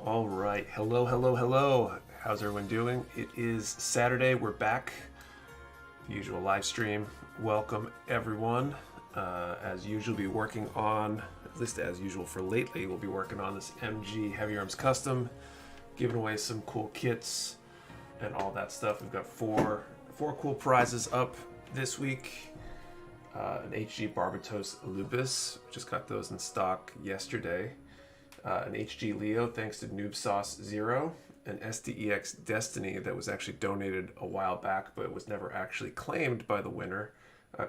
All right. Hello, hello, hello. How's everyone doing? It is Saturday. We're back. The usual live stream. Welcome, everyone. As usual, be working on, at least as usual for lately, we'll be working on this MG Heavyarms Custom, giving away some cool kits and all that stuff. We've got four cool prizes up this week. An HG Barbatos Lupus, just got those in stock yesterday. An HG Leo, thanks to Noob Sauce Zero. An SDEX Destiny that was actually donated a while back, but was never actually claimed by the winner,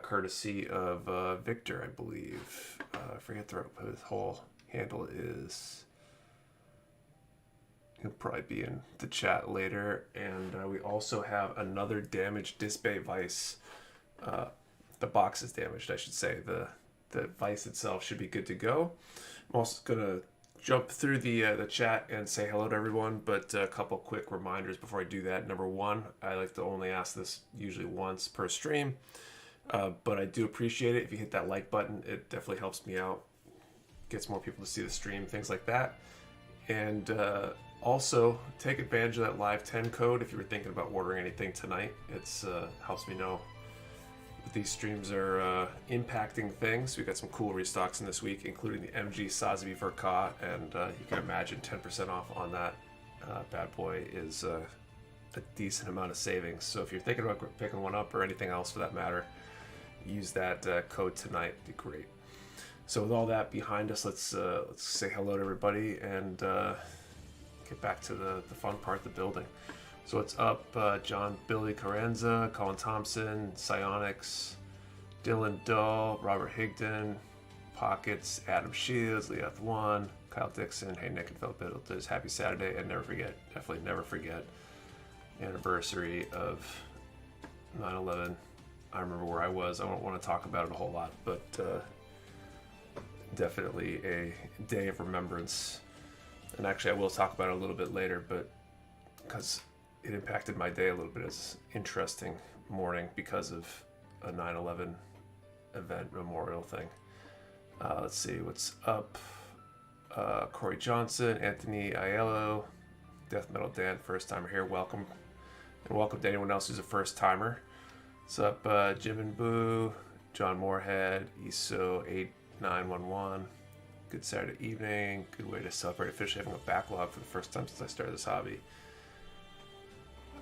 courtesy of Victor, I believe. I forget what his whole handle is. He'll probably be in the chat later. And we also have another damaged Disbay Vice. The box is damaged, I should say. The Vice itself should be good to go. I'm also going to jump through the chat and say hello to everyone, but a couple quick reminders before I do that. Number one, I like to only ask this usually once per stream, but I do appreciate it if you hit that like button. It definitely helps me out, gets more people to see the stream, things like that. And also take advantage of that live 10 code if you were thinking about ordering anything tonight. It's helps me know these streams are impacting things. We got some cool restocks in this week, including the MG Sazabi Verka, and you can imagine 10% off on that bad boy is a decent amount of savings. So if you're thinking about picking one up or anything else for that matter, use that code tonight. It'd be great. So with all that behind us, let's say hello to everybody and get back to the fun part of the building. So what's up, John Billy Carranza, Colin Thompson, Psionics, Dylan Dull, Robert Higdon, Pockets, Adam Shields, Leoth1, Kyle Dixon, Hey Nick and Philip Biddle. Happy Saturday, and never forget, definitely never forget, anniversary of 9/11. I remember where I was. I don't want to talk about it a whole lot, but definitely a day of remembrance. And actually, I will talk about it a little bit later, but because it impacted my day a little bit. As interesting morning because of a 9/11 event memorial thing. Let's see what's up. Corey Johnson, Anthony Aiello, Death Metal Dan, first timer here. Welcome, and welcome to anyone else who's a first timer. What's up, Jim and Boo, John Moorhead, ISO 8911. Good Saturday evening. Good way to celebrate officially having a backlog for the first time since I started this hobby.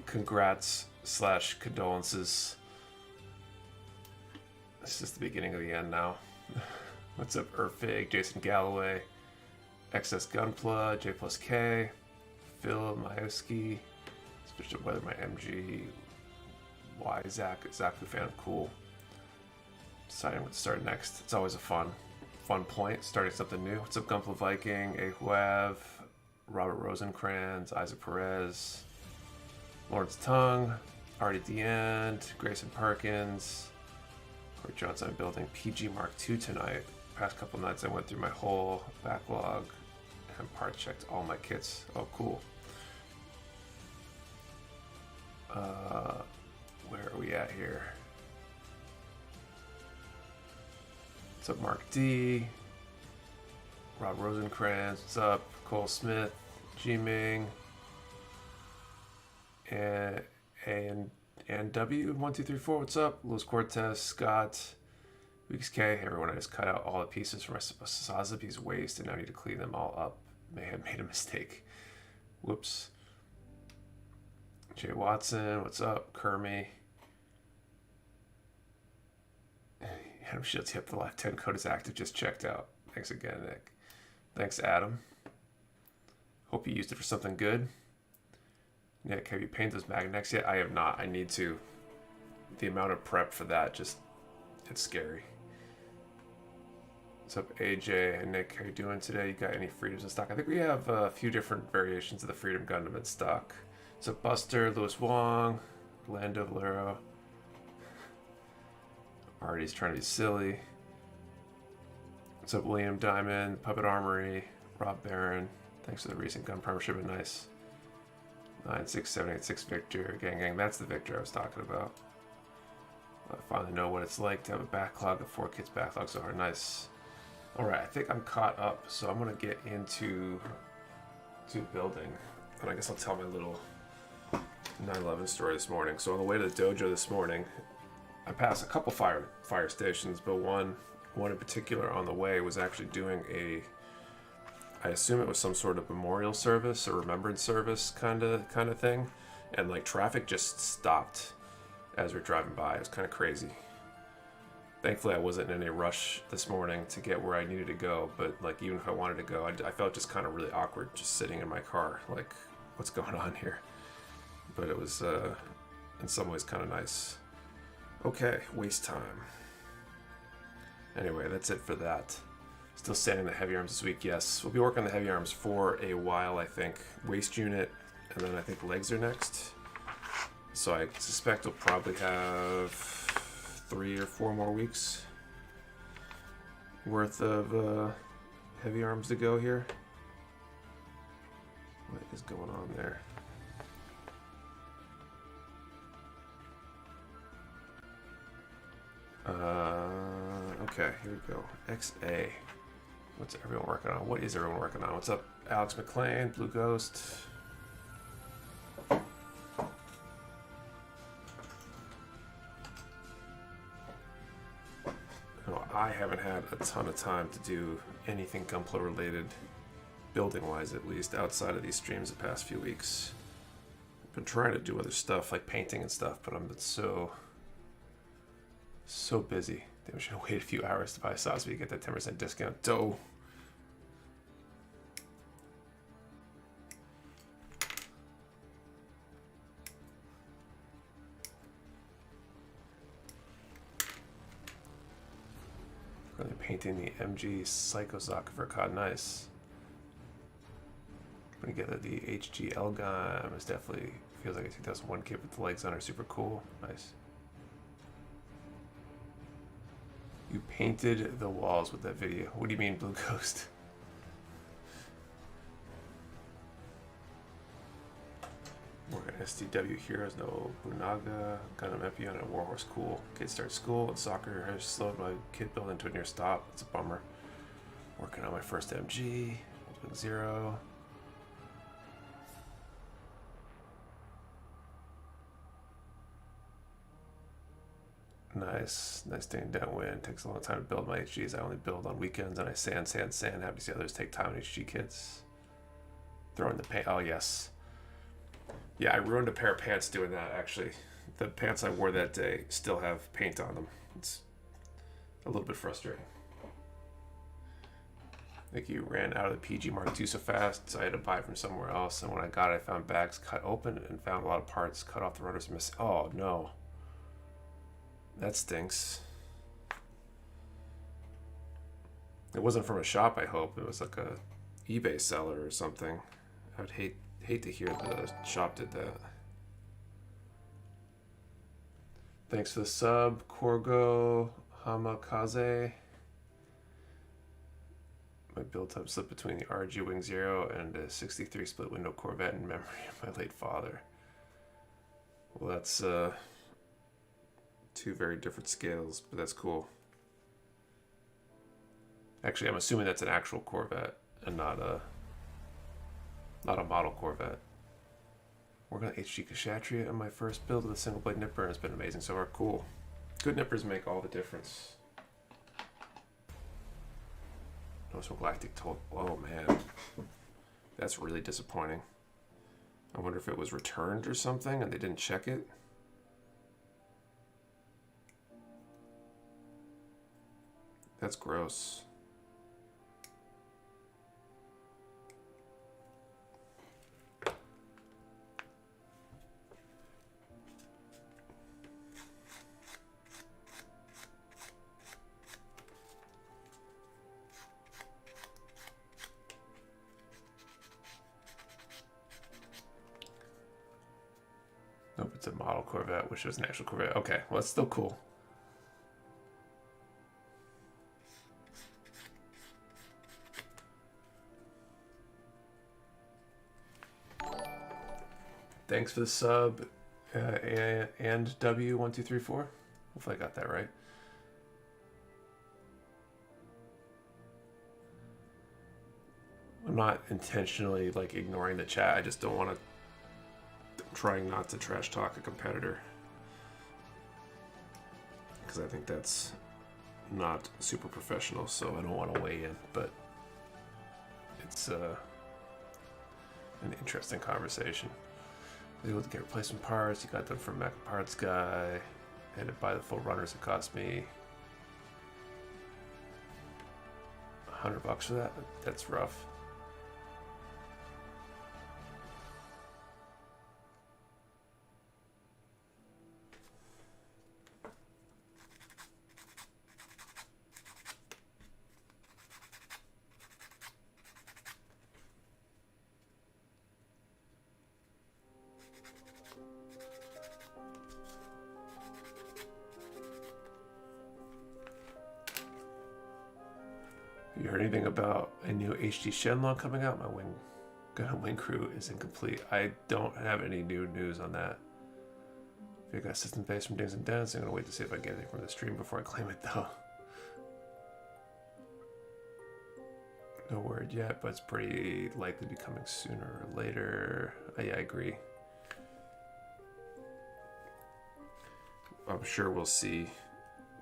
Congrats / condolences. It's just the beginning of the end now. What's up, Urfig, Jason Galloway, XS Gunpla, J plus K, Phil Majewski, switched up whether my MG Y Zach fan, cool. Deciding what to start next. It's always a fun point, starting something new. What's up, Gunpla Viking, Ahuav, Robert Rosencrantz, Isaac Perez, Lawrence Tung, Artie DeAnd, Grayson Perkins, Corey Johnson. I'm building PG Mark II tonight. Past couple nights I went through my whole backlog and part checked all my kits. Oh, cool. Where are we at here? What's up, Mark D? Rob Rosencrantz. What's up, Cole Smith, G Ming, and W1234, what's up? Luis Cortez, Scott, Weeks K. Hey everyone, I just cut out all the pieces from my Sazabi's waste and now I need to clean them all up. May have made a mistake. Whoops. Jay Watson, what's up? Kermy. Adam Shields, yep, the live 10 code is active, just checked out. Thanks again, Nick. Thanks, Adam. Hope you used it for something good. Nick, have you painted those magnets yet? I have not. I need to. The amount of prep for that, just, it's scary. What's up, AJ and Nick? How you doing today? You got any Freedoms in stock? I think we have a few different variations of the Freedom Gundam in stock. What's up, Buster, Lewis Wong, Orlando Valero. Artie's trying to be silly. What's up, William Diamond, Puppet Armory, Rob Barron. Thanks for the recent gun primer shipment. Nice. 96786 Victor. Gang, that's the Victor I was talking about. I finally know what it's like to have a backlog of 4 kits. Backlogs are nice. Alright, I think I'm caught up, so I'm going to get into to building, and I guess I'll tell my little 9/11 story this morning. So on the way to the dojo this morning, I passed a couple fire stations, but one in particular on the way was actually doing I assume it was some sort of memorial service or remembrance service kind of thing, and like traffic just stopped as we're driving by. It was kind of crazy. Thankfully, I wasn't in any rush this morning to get where I needed to go, but like even if I wanted to go, I felt just kind of really awkward just sitting in my car, like what's going on here? But it was in some ways kind of nice. Okay, waste time. Anyway, that's it for that. Still sanding the heavy arms this week, yes. We'll be working on the heavy arms for a while, I think. Waist unit, and then I think legs are next. So I suspect we'll probably have 3 or 4 more weeks worth of heavy arms to go here. What is going on there? Okay, here we go. XA. What's everyone working on? What is everyone working on? What's up, Alex McLean, Blue Ghost? No, I haven't had a ton of time to do anything Gunpla related, building-wise at least, outside of these streams the past few weeks. I've been trying to do other stuff like painting and stuff, but I've been so busy. They should wait a few hours to buy a sauce so you get that 10% discount. Dough. Really painting the MG Psychosoccer cod. Nice. Putting together the HGL gun. It definitely feels like a 2001 kit with the legs on are super cool. Nice. You painted the walls with that video. What do you mean, Blue Ghost? Working STW Heroes, no Bunaga. Got an MP on a Warhorse, cool. Kid starts school and soccer has slowed my kid build into a near stop. It's a bummer. Working on my first MG, doing 0. Nice staying downwind. Takes a long time to build my HGs. I only build on weekends and I sand. Happy to see others take time on HG kits. Throwing the paint. Oh, yes. Yeah, I ruined a pair of pants doing that, actually. The pants I wore that day still have paint on them. It's a little bit frustrating. I think you ran out of the PG Mark II so fast, so I had to buy it from somewhere else. And when I got it, I found bags cut open and found a lot of parts cut off the rotors missing. Oh, no. That stinks. It wasn't from a shop, I hope. It was like a eBay seller or something. I would hate to hear the shop did that. Thanks for the sub, Korgo Hamakaze. My build time slipped between the RG Wing Zero and a 63 split window Corvette in memory of my late father. Well, that's 2 very different scales, but that's cool. Actually, I'm assuming that's an actual Corvette and not a model Corvette. Working on HG Kshatriya on my first build with a single blade nipper, and it's been amazing so far. Cool. Good nippers make all the difference. No Smoke Galactic told. Oh man, that's really disappointing. I wonder if it was returned or something and they didn't check it. That's gross. Nope, it's a model Corvette, which is an actual Corvette. Okay, well, that's still cool. Thanks for the sub, and W1234. Hopefully I got that right. When I'm not intentionally like ignoring the chat. I just don't want to. I'm trying not to trash talk a competitor because I think that's not super professional. So I don't want to weigh in, but it's an interesting conversation. I was able to get replacement parts. You got them from Mecha Parts Guy. I had to buy the full runners. It cost me $100 for that. That's rough. You heard anything about a new HD Shenlong coming out? My wing crew is incomplete. I don't have any new news on that. If you got system base from Dings and Dents, I'm gonna wait to see if I get anything from the stream before I claim it though. No word yet, but it's pretty likely to be coming sooner or later. Yeah, I agree. I'm sure we'll see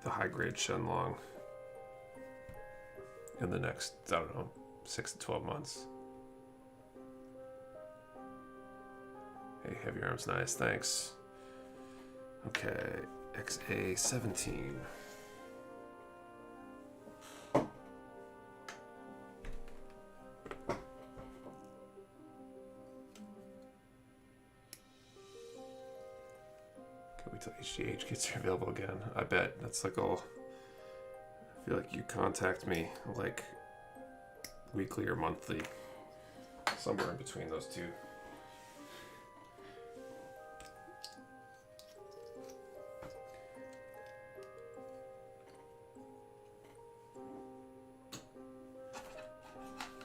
the high grade Shenlong in the next, I don't know, 6 to 12 months. Hey, Heavyarms, nice, thanks. Okay, XA17. Can we tell HGH kits are available again? I bet that's like all. I feel like you contact me like weekly or monthly, somewhere in between those two.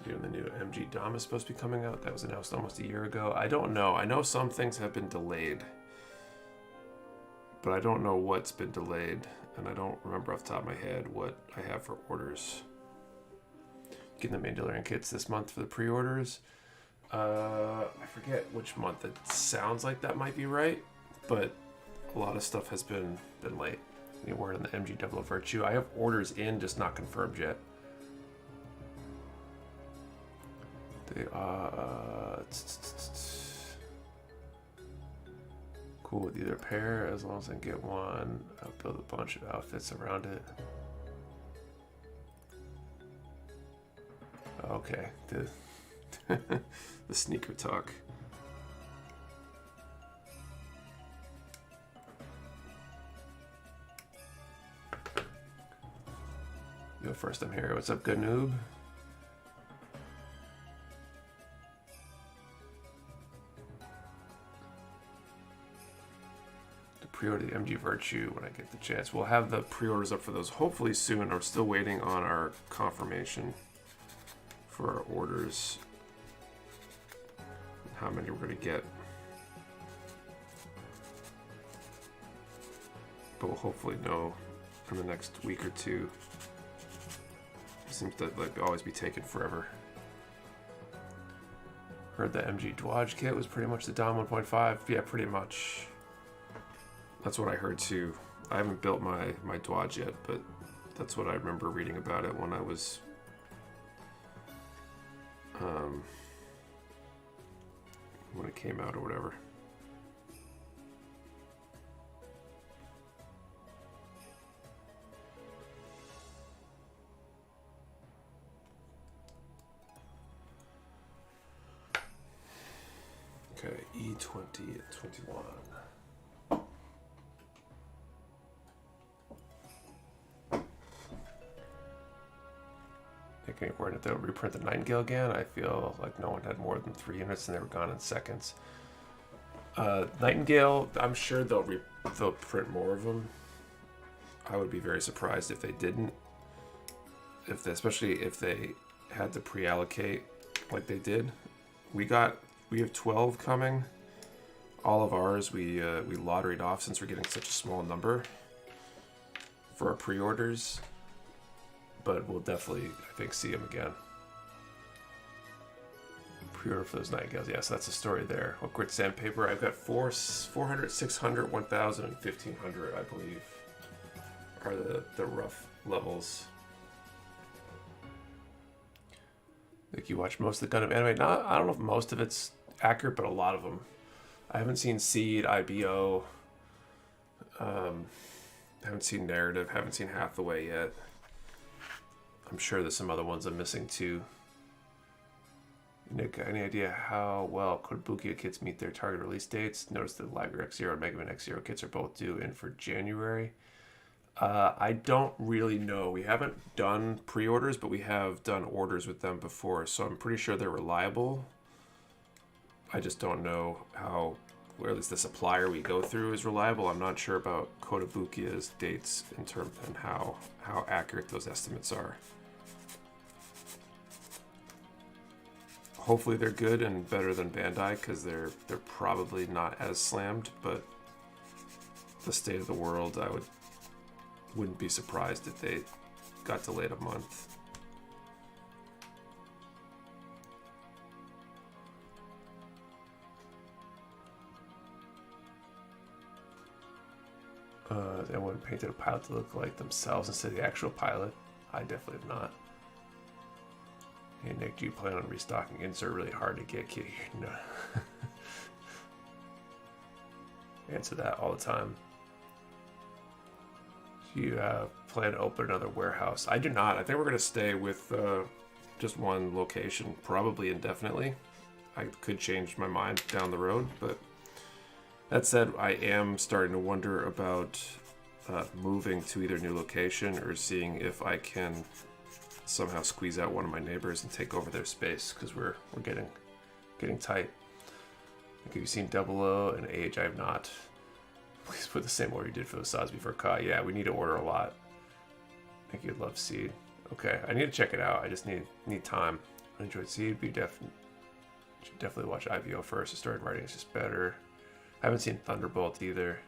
You know, the new MG Dom is supposed to be coming out. That was announced almost a year ago. I don't know. I know some things have been delayed, but I don't know what's been delayed. And I don't remember off the top of my head what I have for orders. Getting the Mandalorian kits this month for the pre-orders. I forget which month. It sounds like that might be right, but a lot of stuff has been late. Any word on the MG Double Virtue? I have orders in, just not confirmed yet. They are cool with either pair, as long as I can get one. I'll build a bunch of outfits around it. Okay, the sneaker talk. Yo, first I'm here. What's up, good noob? Pre-order the MG Virtue when I get the chance. We'll have the pre-orders up for those hopefully soon. I'm still waiting on our confirmation for our orders. How many we're going to get. But we'll hopefully know in the next week or two. It seems to like always be taking forever. Heard the MG Dodge kit was pretty much the Dom 1.5. Yeah, pretty much. That's what I heard too. I haven't built my Dodge yet, but that's what I remember reading about it when I was when it came out or whatever. Okay, E20 at 21. Thinking we're going to reprint the Nightingale again. I feel like no one had more than 3 units and they were gone in seconds. Nightingale, I'm sure they'll print more of them. I would be very surprised if they didn't. Especially if they had to pre-allocate like they did. We have 12 coming. All of ours we lotteried off since we're getting such a small number for our pre-orders. But we'll definitely, I think, see them again. Pre-order for those Nightingales. Yeah, so that's a story there. What grit sandpaper? I've got 400, 600, 1000, and 1500, I believe, are the rough levels. I think you watch most of the Gundam anime. Not, I don't know if most of it's accurate, but a lot of them. I haven't seen Seed, IBO. Haven't seen Narrative. Haven't seen Hathaway yet. I'm sure there's some other ones I'm missing too. Nick, any idea how well Kotobukiya kits meet their target release dates? Notice the Liger X0 and Mega Man X0 kits are both due in for January. I don't really know. We haven't done pre-orders, but we have done orders with them before, so I'm pretty sure they're reliable. I just don't know how, or at least the supplier we go through is reliable. I'm not sure about Kotobukiya's dates in terms and how accurate those estimates are. Hopefully they're good and better than Bandai, because they're probably not as slammed, but the state of the world, I wouldn't be surprised if they got delayed a month. Anyone painted a pilot to look like themselves instead of the actual pilot? I definitely have not. Hey Nick, do you plan on restocking? Insert really hard to get kid here. No. Answer that all the time. Do you plan to open another warehouse? I do not. I think we're going to stay with just one location, probably indefinitely. I could change my mind down the road, but that said, I am starting to wonder about moving to either new location or seeing if I can somehow squeeze out one of my neighbors and take over their space, because we're getting tight. Like, have you seen 00 and Age? I have not. Please put the same order you did for the Sosby for Kai. Yeah, we need to order a lot. I think you'd love Seed. Okay, I need to check it out. I just need time. I enjoyed Seed, but you should definitely watch IVO first. The story writing is just better. I haven't seen Thunderbolt either.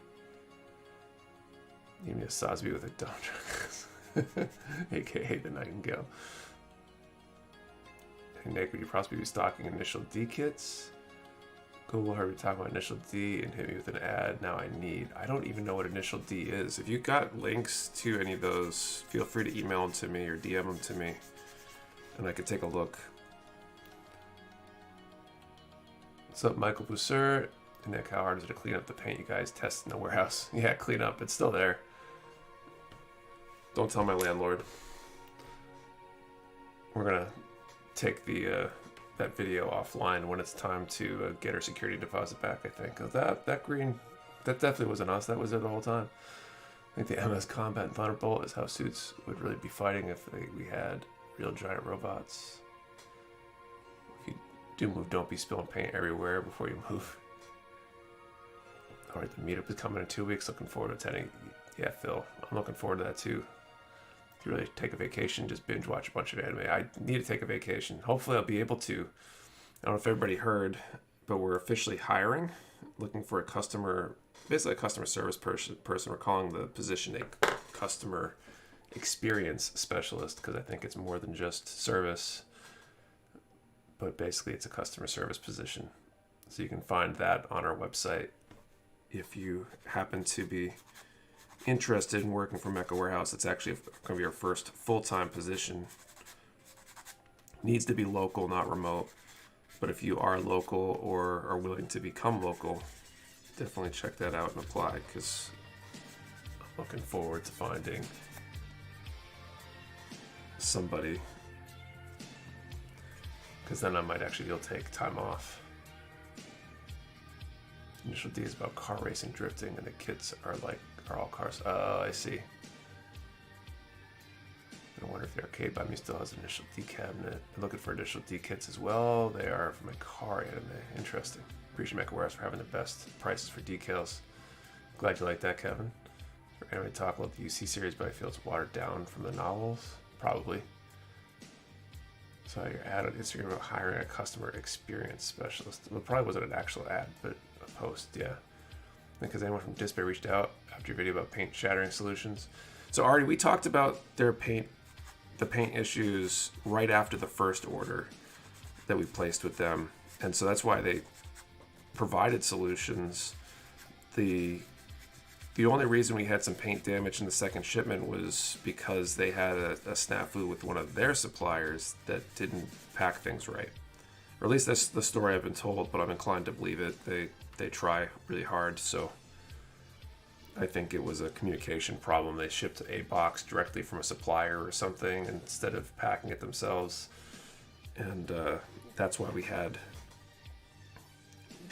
Need me a Sosby with a dump truck. AKA the Nightingale. Hey Nick, would you possibly be stocking initial D kits? Google heard me talk about initial D and hit me with an ad. Now I don't even know what initial D is. If you got links to any of those, feel free to email them to me or DM them to me, and I could take a look. What's up, Michael Bousser? Nick, how hard is it to clean up the paint you guys test in the warehouse? Yeah, clean up. It's still there. Don't tell my landlord. We're gonna take that video offline when it's time to get our security deposit back, I think. 'Cause that green, that definitely wasn't us. That was there the whole time. I think the MS Combat and Thunderbolt is how suits would really be fighting if we had real giant robots. If you do move, don't be spilling paint everywhere before you move. Alright, the meetup is coming in 2 weeks. Looking forward to attending. Yeah, Phil, I'm looking forward to that too. If you really take a vacation, just binge watch a bunch of anime. I need to take a vacation. Hopefully I'll be able to. I don't know if everybody heard, but we're officially hiring. Looking for a customer, basically a customer service person. We're calling the position a customer experience specialist, because I think it's more than just service. But basically it's a customer service position. So you can find that on our website if you happen to be interested in working for Mecha Warehouse. It's actually going to be our first full-time position. Needs to be local, not remote. But if you are local or are willing to become local, definitely check that out and apply, because I'm looking forward to finding somebody, because then I might actually be able to take time off. Initial D is about car racing, drifting, and the kits are all cars. Oh, I see. I wonder if the arcade by me still has an initial D cabinet. I'm looking for initial D kits as well. They are from my car anime. Interesting. Appreciate Mecha Warehouse for having the best prices for decals. Glad you like that, Kevin. For anime talk, love the UC series, but I feel it's watered down from the novels. Probably. So your ad on Instagram about hiring a customer experience specialist. Well, it probably wasn't an actual ad, but a post, yeah. Because anyone from Display reached out after your video about paint shattering solutions. So Artie, we talked about the paint issues right after the first order that we placed with them. And so that's why they provided solutions. The only reason we had some paint damage in the second shipment was because they had a snafu with one of their suppliers that didn't pack things right. Or at least that's the story I've been told, but I'm inclined to believe it. They try really hard, so I think it was a communication problem. They shipped a box directly from a supplier or something instead of packing it themselves. And that's why we had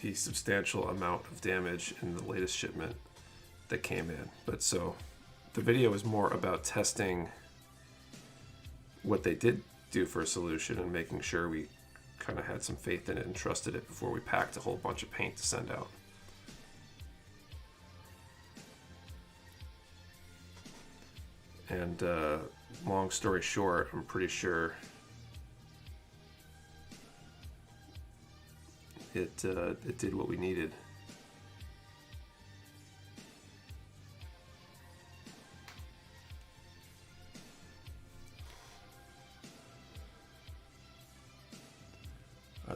the substantial amount of damage in the latest shipment that came in. But so the video is more about testing what they did do for a solution and making sure we kind of had some faith in it and trusted it before we packed a whole bunch of paint to send out. And long story short, I'm pretty sure it did what we needed.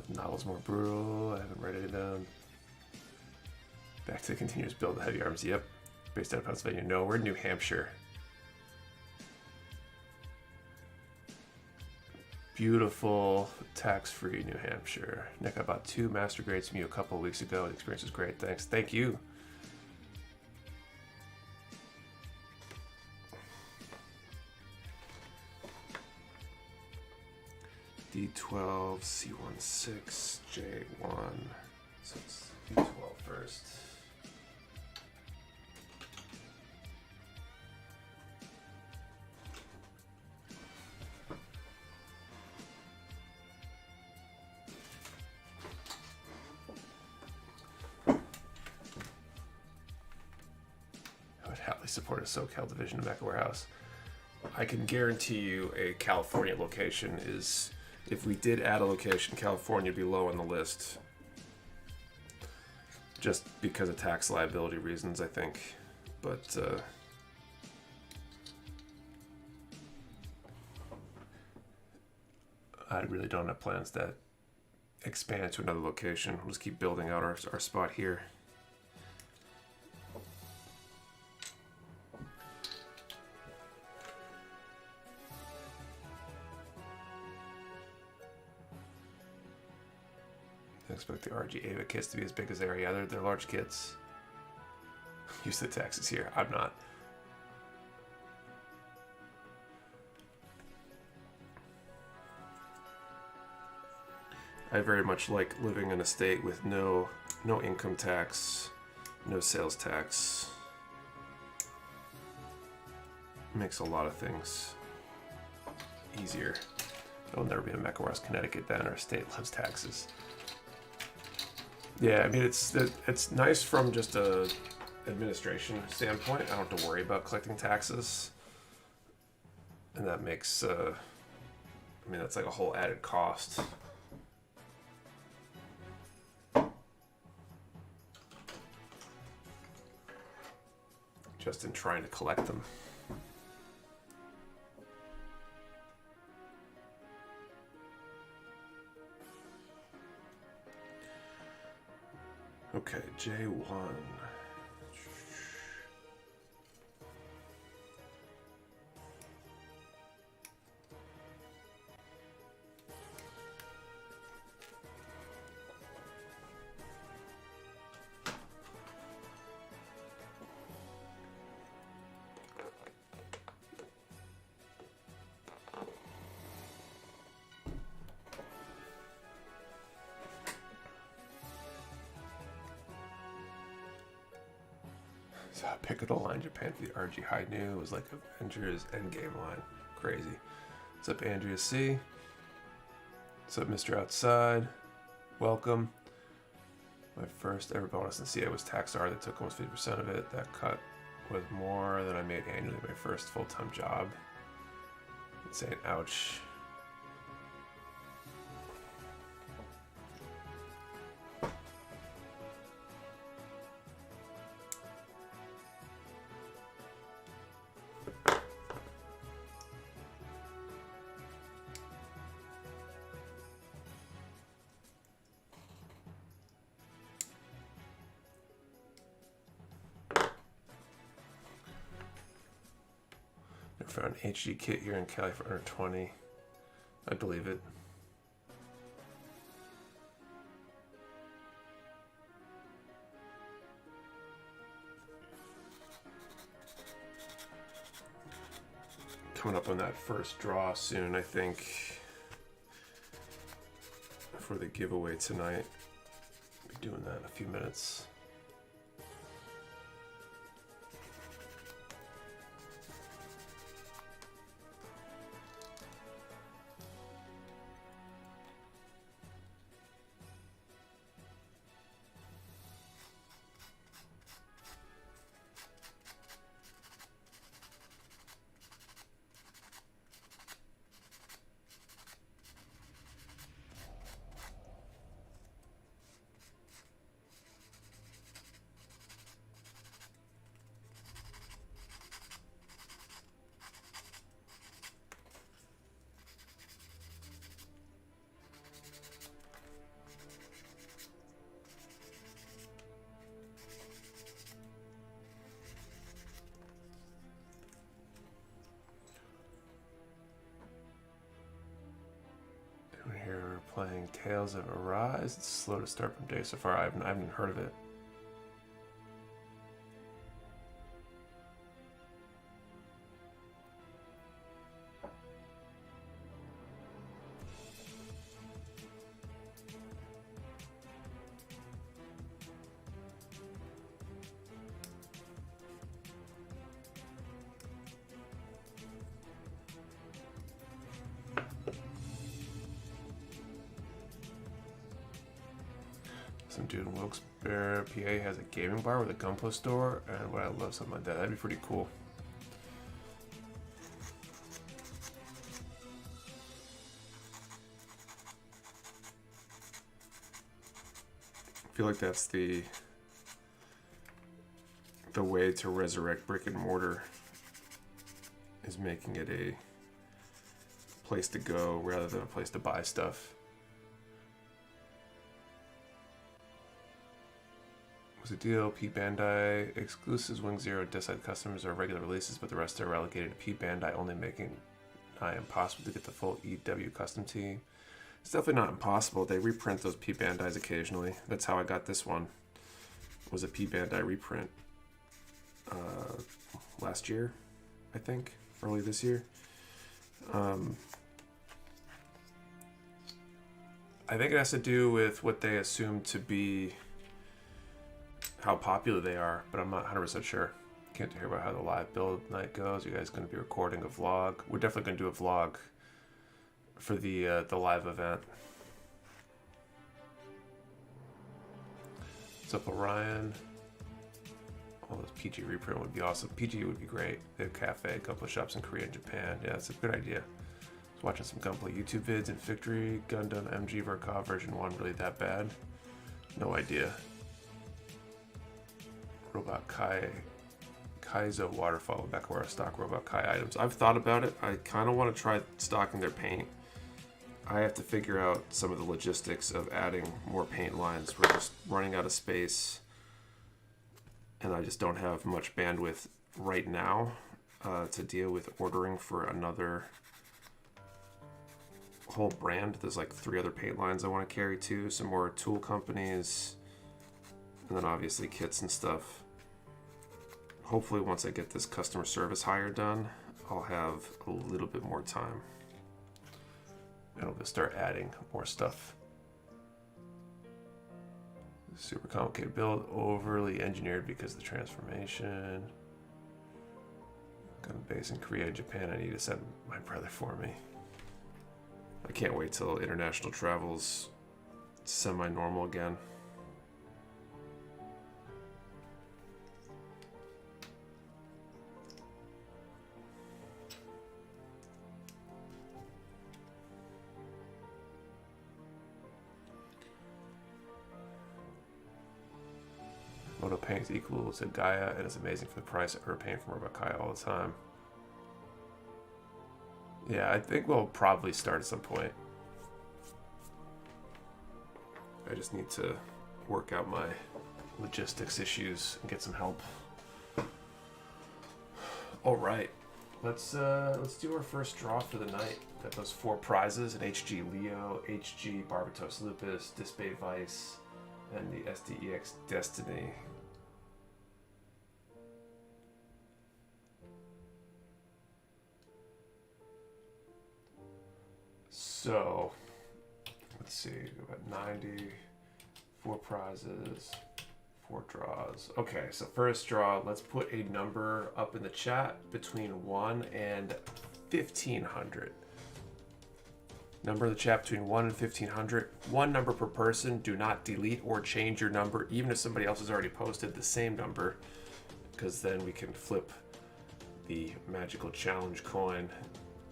The novel's more brutal. I haven't read it down. Back to the continuous build of Heavy Arms. Yep. Based out of Pennsylvania. No, we're in New Hampshire. Beautiful, tax-free New Hampshire. Nick, I bought 2 master grades from you a couple of weeks ago. The experience was great. Thanks. Thank you. D12, C16, J1. So it's D12 first. I would happily support a SoCal division of Mecha Warehouse. I can guarantee you a California location is... If we did add a location, California would be low on the list. Just because of tax liability reasons, I think. But I really don't have plans to expand to another location. We'll just keep building out our spot here. I expect the RG Ava kits to be as big as they are. Yeah, they're large kits. Use the taxes here. I'm not. I very much like living in a state with no income tax, no sales tax. Makes a lot of things easier. There'll never be a Mecha Warehouse, Connecticut then. Our state loves taxes. Yeah, I mean, it's nice from just a administration standpoint. I don't have to worry about collecting taxes. And that makes, I mean, that's like a whole added cost. Just in trying to collect them. Okay, J1. Pivotal line Japan for the RG High New was like Avengers Endgame line. Crazy. What's up, Andrea C? What's up, Mr. Outside? Welcome. My first ever bonus in CA was tax R. They took almost 50% of it. That cut was more than I made annually my first full-time job. Insane. Ouch. I found an HD kit here in Cali for under 20. I believe it. Coming up on that first draw soon, I think, for the giveaway tonight. I'll be doing that in a few minutes. Here we're playing Tales of Arise. It's slow to start from day so far. I haven't heard of it. Some dude in Wilkes-Barre, PA has a gaming bar with a Gunpla store, and would I love something like that? That'd be pretty cool. I feel like that's the way to resurrect brick and mortar, is making it a place to go rather than a place to buy stuff. Was a deal. P Bandai exclusives, Wing Zero, Decide customers are regular releases, but the rest are relegated to P Bandai, only making nigh impossible to get the full EW custom tee. It's definitely not impossible. They reprint those P Bandais occasionally. That's how I got this one. It was a P Bandai reprint last year, I think, early this year. I think it has to do with what they assume to be how popular they are, but I'm not 100% sure. Can't hear about how the live build night goes. You guys going to be recording a vlog? We're definitely going to do a vlog for the live event. What's up, Orion? Oh, this PG reprint would be awesome. PG would be great. They have a cafe, a couple of shops in Korea and Japan. Yeah, it's a good idea. I was watching some Gunpla YouTube vids and Victory, Gundam, MG Verkov version 1 really that bad? No idea. Robot Kaizo Waterfall, back where I stock Robot Kai items. I've thought about it. I kind of want to try stocking their paint. I have to figure out some of the logistics of adding more paint lines. We're just running out of space, and I just don't have much bandwidth right now to deal with ordering for another whole brand. There's like 3 other paint lines I want to carry too, some more tool companies, and then obviously kits and stuff. Hopefully once I get this customer service hire done, I'll have a little bit more time. And I'll just start adding more stuff. Super complicated build, overly engineered because of the transformation. Got a base in Korea and Japan. I need to send my brother for me. I can't wait till international travel's semi-normal again. Moto Paint is equal to Gaia and it's amazing for the price we're paying for Robot Kai all the time. Yeah, I think we'll probably start at some point. I just need to work out my logistics issues and get some help. All right, let's do our first draw for the night. Got those 4 prizes: an HG Leo, HG Barbatos Lupus, Disbay Vice, and the SDEX Destiny. So let's see, about 90, 4 prizes, 4 draws. Okay, so first draw, let's put a number up in the chat between 1 and 1500. Number in the chat between 1 and 1500. 1 number per person. Do not delete or change your number, even if somebody else has already posted the same number, because then we can flip the magical challenge coin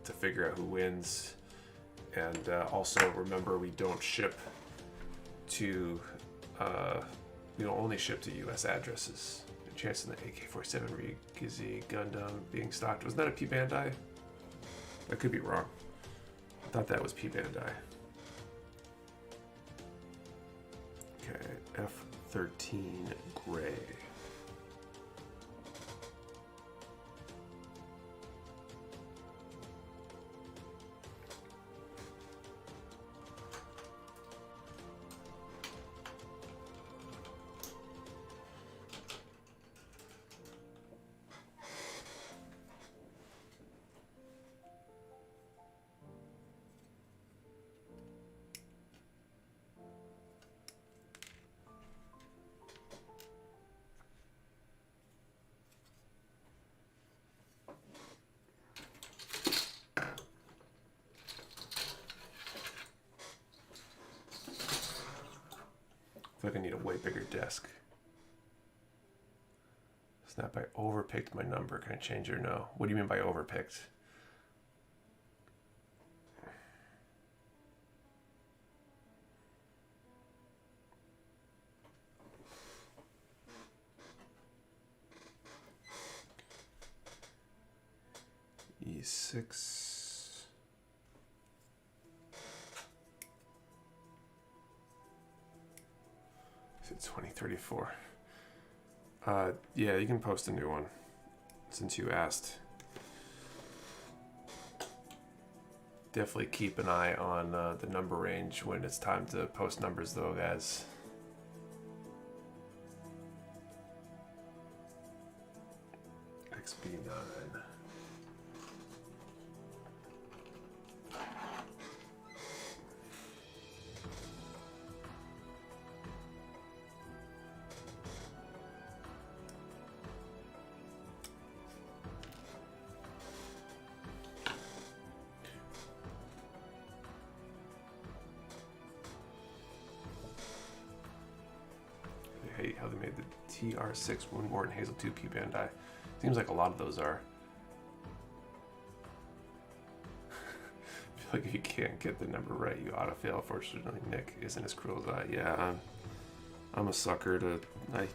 to figure out who wins. And also remember, we don't ship to, we don't only ship to U.S. addresses. A chance in the AK-47 Rikizi Gundam being stocked. Wasn't that a P Bandai? I could be wrong. I thought that was P Bandai. Okay, F-13 Gray. I feel like I need a way bigger desk. Snap, I overpicked my number. Can I change it or no? What do you mean by overpicked? E6. It's 2034. Yeah, you can post a new one since you asked. Definitely keep an eye on the number range when it's time to post numbers, though, guys. XB9. How they made the TR6 Woundmore and Hazel 2 P Bandai. Seems like a lot of those are. I feel like if you can't get the number right, you ought to fail. Fortunately, Nick isn't as cruel as I. Yeah, I'm a sucker to. I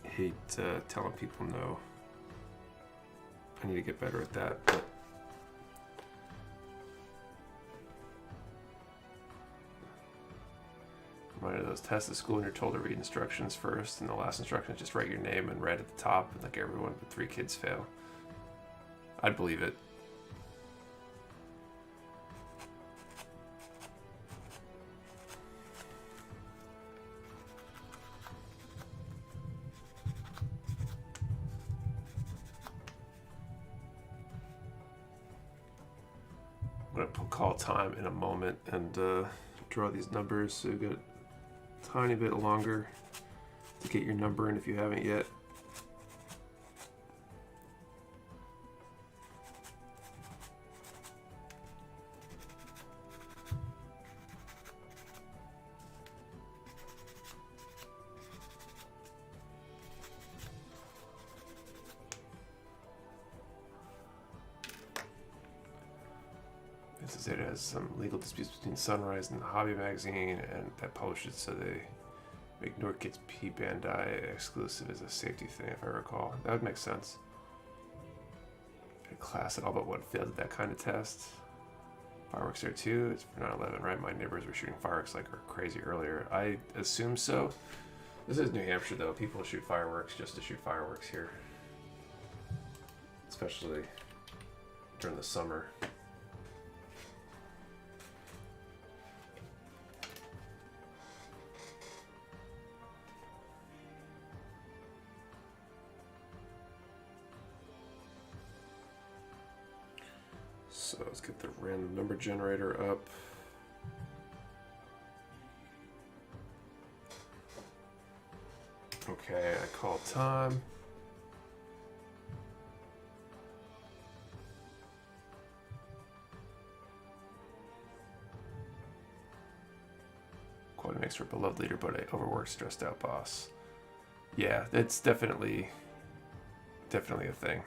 hate telling people no. I need to get better at that. But reminder of those tests at school when you're told to read instructions first, and the last instruction is just write your name and red at the top, and like everyone but 3 kids fail. I'd believe it. I'm gonna call time in a moment and draw these numbers so you get tiny bit longer to get your number in if you haven't yet. It has some legal disputes between Sunrise and the Hobby Magazine, and that published it so they make Norkit's P Bandai exclusive as a safety thing, if I recall. That would make sense. A class at all but one failed at that kind of test. Fireworks there too. It's for 9/11, right? My neighbors were shooting fireworks like crazy earlier. I assume so. This is New Hampshire though. People shoot fireworks just to shoot fireworks here. It's especially during the summer. So let's get the random number generator up. Okay, I call time. Quality makes for a beloved leader, but an overworked, stressed out boss. Yeah, it's definitely a thing.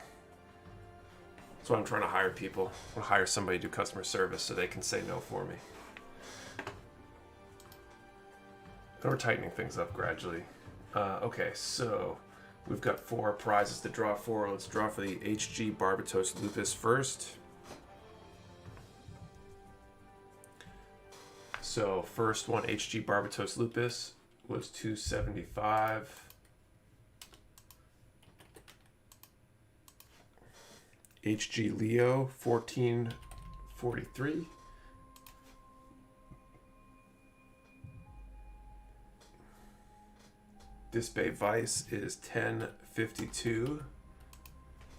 That's why I'm trying to hire people. I want to hire somebody to do customer service so they can say no for me. But we're tightening things up gradually. Okay, so we've got 4 prizes to draw for. Let's draw for the HG Barbatos Lupus first. So first one, HG Barbatos Lupus, was $275. HG Leo, $14.43. Disbay Vice is $10.52.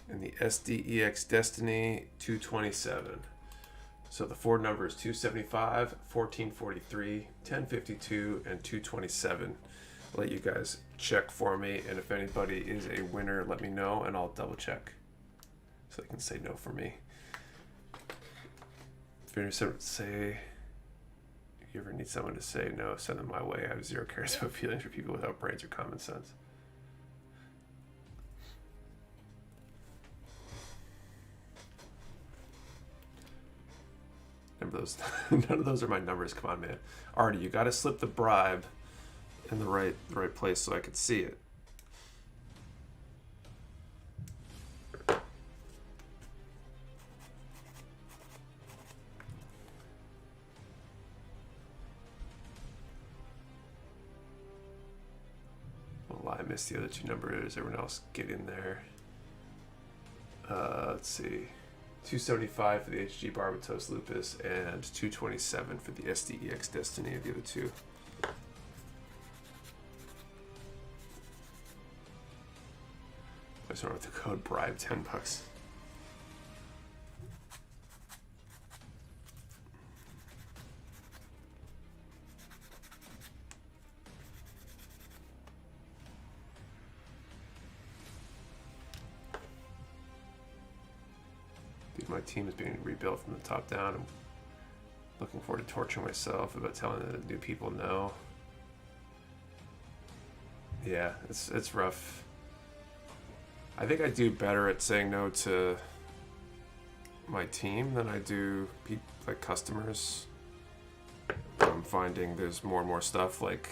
And the SDEX Destiny, $227. So the 4 numbers, $275, $14.43, $10.52, and $227. I'll let you guys check for me, and if anybody is a winner, let me know, and I'll double check. So they can say no for me. If you ever need someone to say no, send them my way. I have zero charisma feelings for people without brains or common sense. Remember those? None of those are my numbers. Come on, man. Artie, you got to slip the bribe in the right place so I could see it. I missed the other 2 numbers. Everyone else get in there. Let's see. 275 for the HG Barbatos Lupus and 227 for the SDEX Destiny of the other 2. I just went with the code bribe, $10. My team is being rebuilt from the top down. I'm looking forward to torturing myself about telling the new people no. Yeah, it's rough. I think I do better at saying no to my team than I do like customers. I'm finding there's more and more stuff like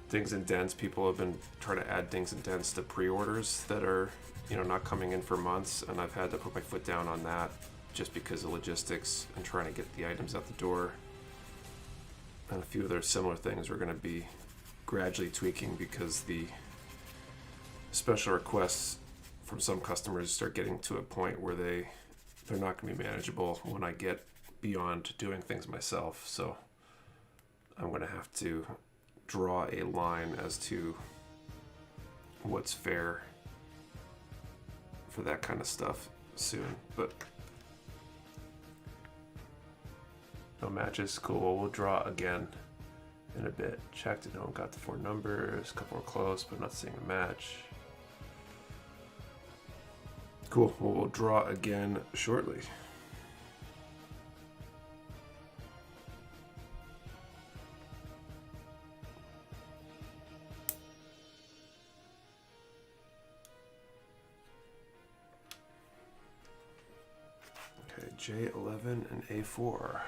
dings and dents. People have been trying to add dings and dents to pre-orders that are, not coming in for months, and I've had to put my foot down on that just because of logistics and trying to get the items out the door. And a few other similar things we're going to be gradually tweaking because the special requests from some customers start getting to a point where they're not going to be manageable when I get beyond doing things myself. So I'm going to have to draw a line as to what's fair for that kind of stuff soon. But no matches. Cool. We'll draw again in a bit. Checked. No one got the 4 numbers. A couple were close, but not seeing a match. Cool. Well, we'll draw again shortly. J11 and A4.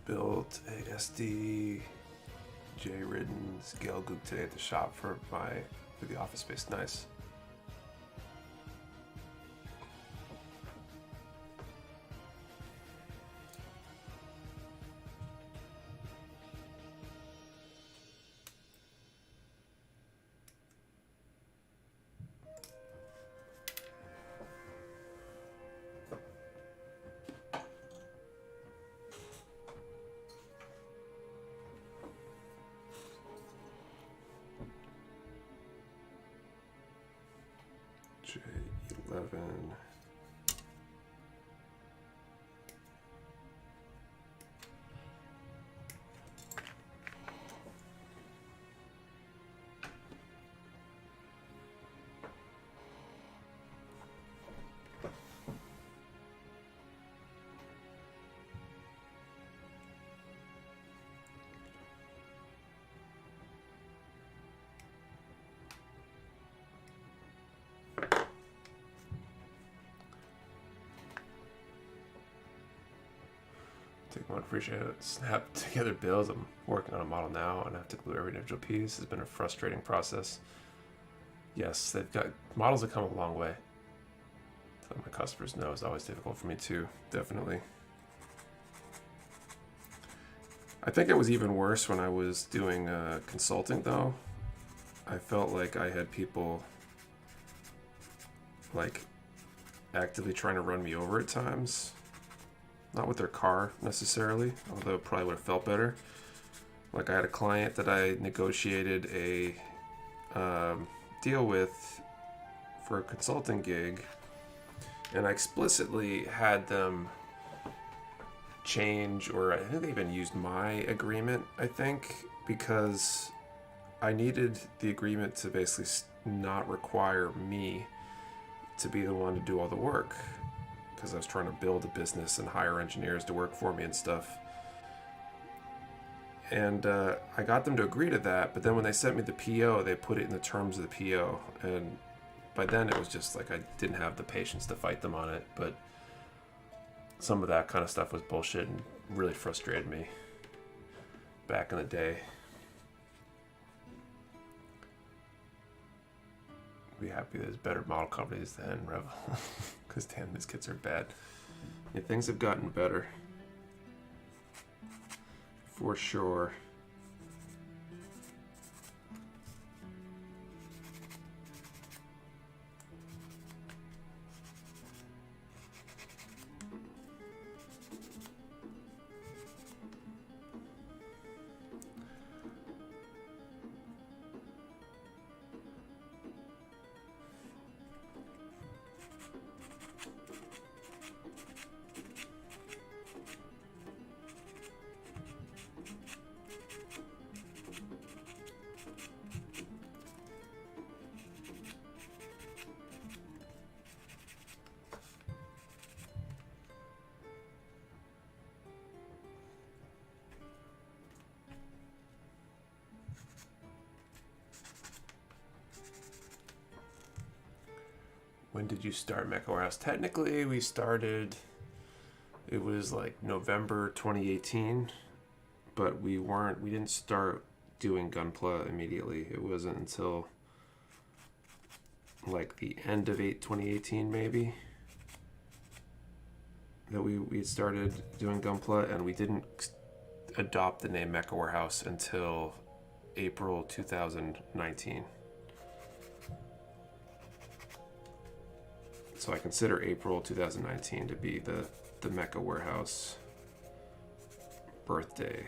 Built a SD Jay Ridden's Gelgook today at the shop for the office space. Nice. J11. Take one, appreciate it. Snap together builds. I'm working on a model now and I have to glue every individual piece. It's been a frustrating process. Yes, they've got models that come a long way. So my customers know it's always difficult for me too, definitely. I think it was even worse when I was doing consulting though. I felt like I had people like actively trying to run me over at times. Not with their car necessarily, although it probably would have felt better. Like I had a client that I negotiated a deal with for a consulting gig, and I explicitly had them change, or I think they even used my agreement, I think, because I needed the agreement to basically not require me to be the one to do all the work, because I was trying to build a business and hire engineers to work for me and stuff. And I got them to agree to that, but then when they sent me the PO, they put it in the terms of the PO. And by then it was just like I didn't have the patience to fight them on it. But some of that kind of stuff was bullshit and really frustrated me back in the day. Be happy there's better model companies than Revel. Because damn, these kits are bad. Yeah, things have gotten better. For sure. When did you start Mecha Warehouse? Technically, we started, it was like November 2018, but we didn't start doing Gunpla immediately. It wasn't until like the end of 2018 maybe that we started doing Gunpla, and we didn't adopt the name Mecha Warehouse until April 2019. So I consider April 2019 to be the Mecha Warehouse birthday.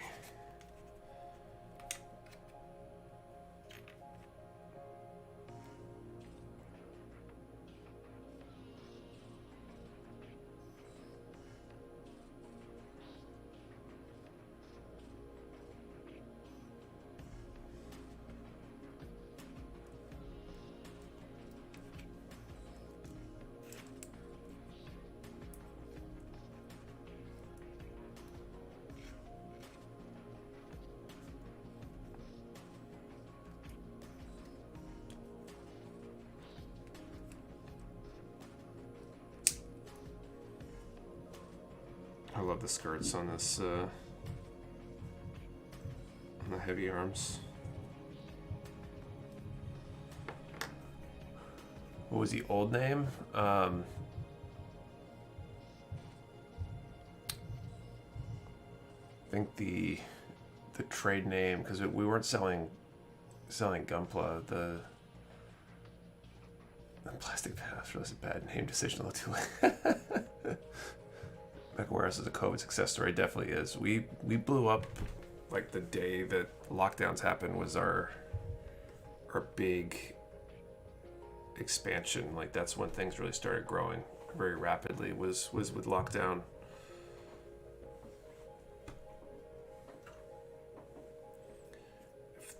I love the skirts on this the heavy arms. What was the old name? I think the trade name, because we weren't selling Gunpla. The plastic pass was a bad name decision a little too late. Mecha Warehouse is a COVID success story. It definitely is. We blew up like the day that lockdowns happened was our big expansion. Like that's when things really started growing very rapidly. Was with lockdown.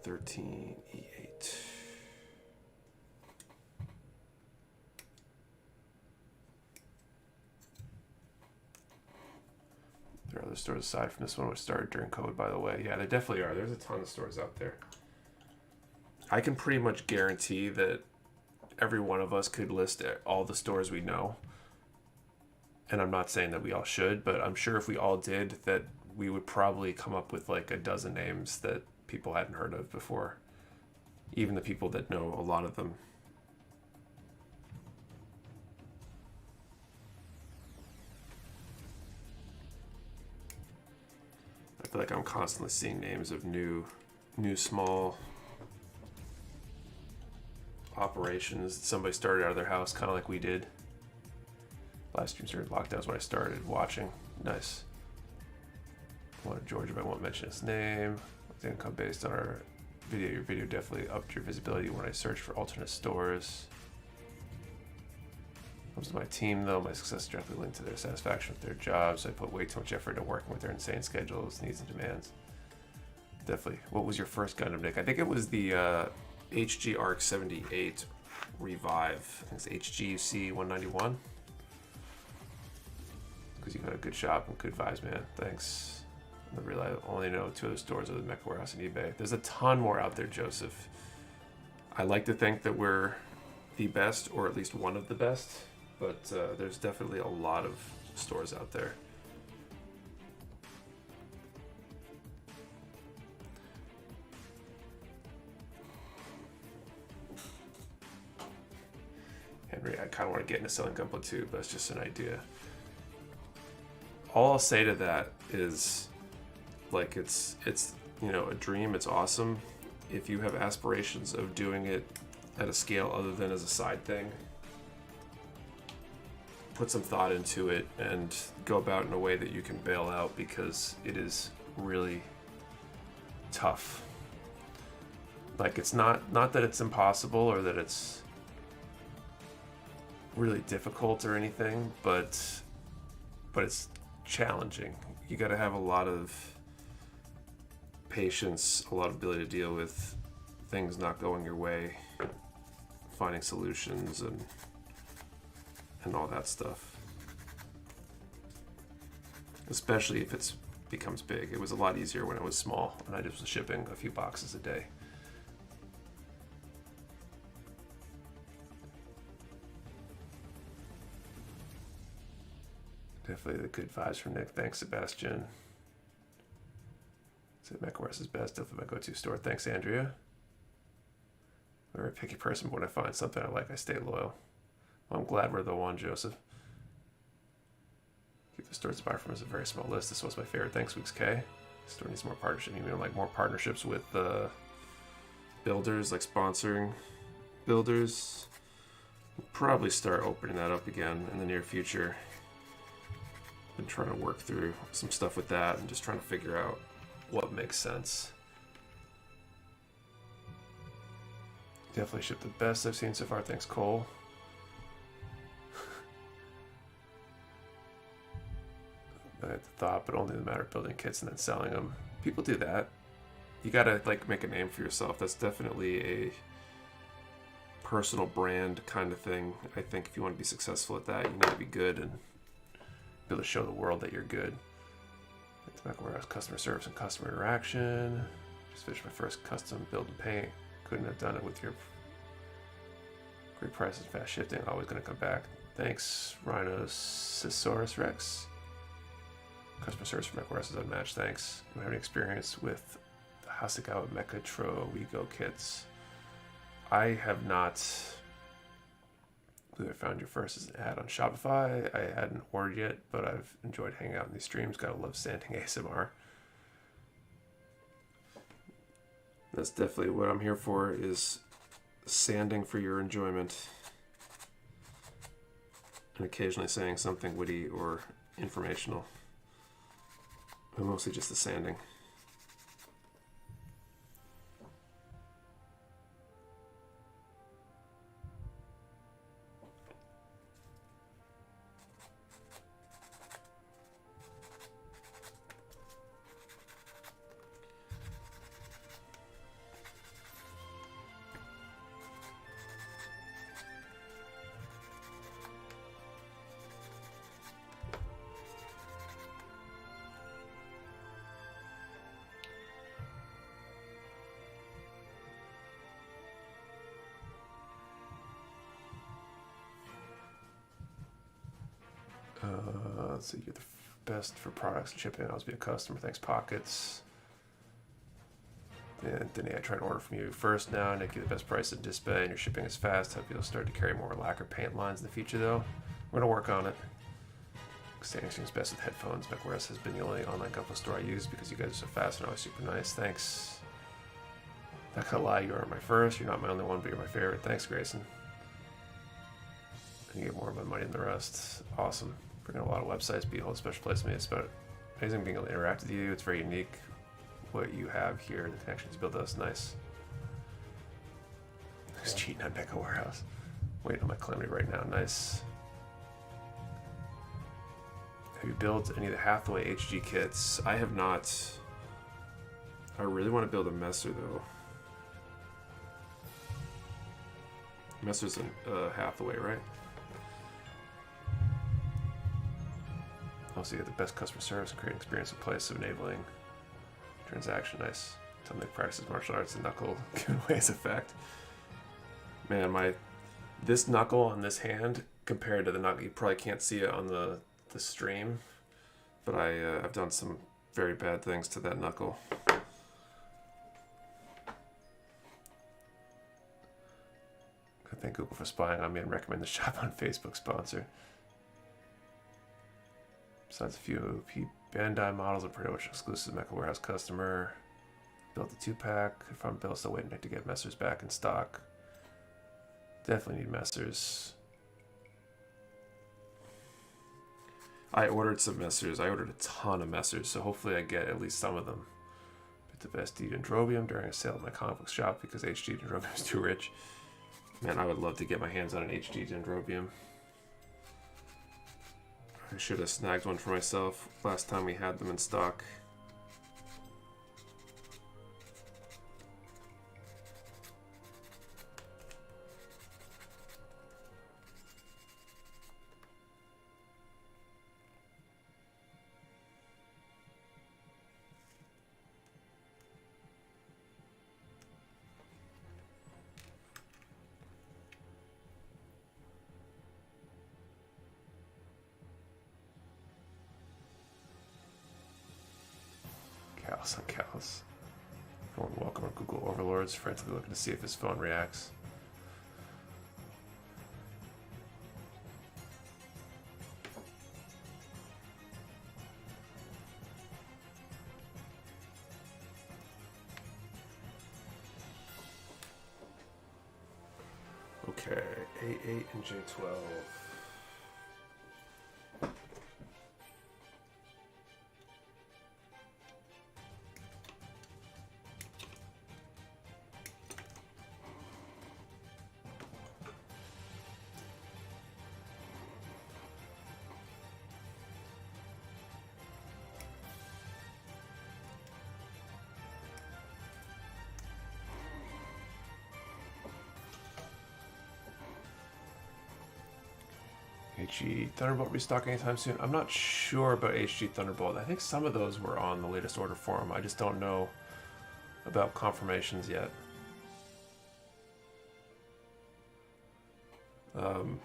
F13 E8. There are other stores aside from this one which started during COVID, by the way. Yeah, there definitely are. There's a ton of stores out there. I can pretty much guarantee that every one of us could list all the stores we know. And I'm not saying that we all should, but I'm sure if we all did, that we would probably come up with like a dozen names that people hadn't heard of before. Even the people that know a lot of them. I feel like I'm constantly seeing names of new small operations. Somebody started out of their house, kind of like we did. Last stream started lockdowns when I started watching. Nice. Wanted Georgia, but I won't mention his name. It's income based on our video. Your video definitely upped your visibility when I searched for alternate stores. Comes to my team though, my success is directly linked to their satisfaction with their jobs. So I put way too much effort into working with their insane schedules, needs, and demands. Definitely. What was your first Gundam, Nick? I think it was the HG Arc 78 Revive. I think it's HGC 191. Because you got a good shop and good vibes, man. Thanks. I only know 2 other stores other than Mecha Warehouse and eBay. There's a ton more out there, Joseph. I like to think that we're the best, or at least one of the best, but there's definitely a lot of stores out there. Henry, I kind of want to get into selling Gunpla too, but it's just an idea. All I'll say to that is, like, it's you know, a dream. It's awesome. If you have aspirations of doing it at a scale other than as a side thing, put some thought into it and go about in a way that you can bail out, because it is really tough. Like, it's not that it's impossible or that it's really difficult or anything, but it's challenging. You got to have a lot of patience, a lot of ability to deal with things not going your way, finding solutions and all that stuff. Especially if it becomes big. It was a lot easier when it was small and I just was shipping a few boxes a day. Definitely the good vibes from Nick. Thanks, Sebastian. Mecha Warehouse is best. Definitely my go-to store. Thanks, Andrea. I'm a very picky person, but when I find something I like, I stay loyal. Well, I'm glad we're the one, Joseph. Keep the stores to buy from as a very small list. This was my favorite. Thanks, Weeks K. The store needs more partnership. You mean like more partnerships with builders, like sponsoring builders? We'll probably start opening that up again in the near future. Been trying to work through some stuff with that and just trying to figure out what makes sense. Definitely shipped the best I've seen so far. Thanks, Cole. I had the thought, but only the matter of building kits and then selling them. People do that. You gotta like make a name for yourself. That's definitely a personal brand kind of thing. I think if you want to be successful at that, you need to be good and be able to show the world that you're good. Mecha Warehouse customer service and customer interaction. Just finished my first custom build and paint. Couldn't have done it with your great prices, fast shifting. Always going to come back. Thanks, Rhinocesaurus Rex. Customer service for Mecha Warehouse is unmatched. Thanks. I don't have any experience with the Hasegawa Mecha Wigo kits. I have not. I believe I found you first as an ad on Shopify. I hadn't ordered yet, but I've enjoyed hanging out in these streams. Gotta love sanding ASMR. That's definitely what I'm here for, is sanding for your enjoyment. And occasionally saying something witty or informational. But mostly just the sanding. Let's see, you're the best for products and shipping. I'll be a customer. Thanks, Pockets. And then I try to order from you first now. Nick, you the best price in display, and your shipping is fast. Hope you'll start to carry more lacquer paint lines in the future, though. We're gonna work on it. Standing seems best with headphones. Mecha Warehouse has been the only online Gunpla store I use because you guys are so fast and always super nice. Thanks. Not gonna lie, you aren't my first. You're not my only one, but you're my favorite. Thanks, Grayson. And you get more of my money than the rest. Awesome. Bringing a lot of websites, be a whole special place to me. It's about amazing being able to interact with you. It's very unique what you have here. The connections built us. Nice. Who's cheating on Mecha Warehouse? Waiting on my calamity right now. Nice. Have you built any of the Hathaway HG kits? I have not. I really want to build a Messer though. Messer's in Hathaway, right? Also, you get the best customer service and create an experience in place of enabling transaction. Nice. Tell me practices martial arts and knuckle giveaways effect. Man, this knuckle on this hand compared to the knuckle, you probably can't see it on the stream, but I've done some very bad things to that knuckle. I thank Google for spying on me and recommend the shop on Facebook sponsor. Besides a few OP Bandai models, are pretty much exclusive Mecha Warehouse customer. Built the 2-pack. If I'm built, still waiting to get Messers back in stock. Definitely need Messers. I ordered some Messers. I ordered a ton of Messers, so hopefully I get at least some of them. Bit the best Dendrobium during a sale at my comic book shop because HD Dendrobium is too rich. Man, I would love to get my hands on an HD Dendrobium. I should have snagged one for myself last time we had them in stock. Chaos on Chaos. Everyone welcome our Google overlords, frantically looking to see if his phone reacts. Okay, A8 and J12. HG Thunderbolt restock anytime soon? I'm not sure about HG Thunderbolt. I think some of those were on the latest order form. I just don't know about confirmations yet. I'm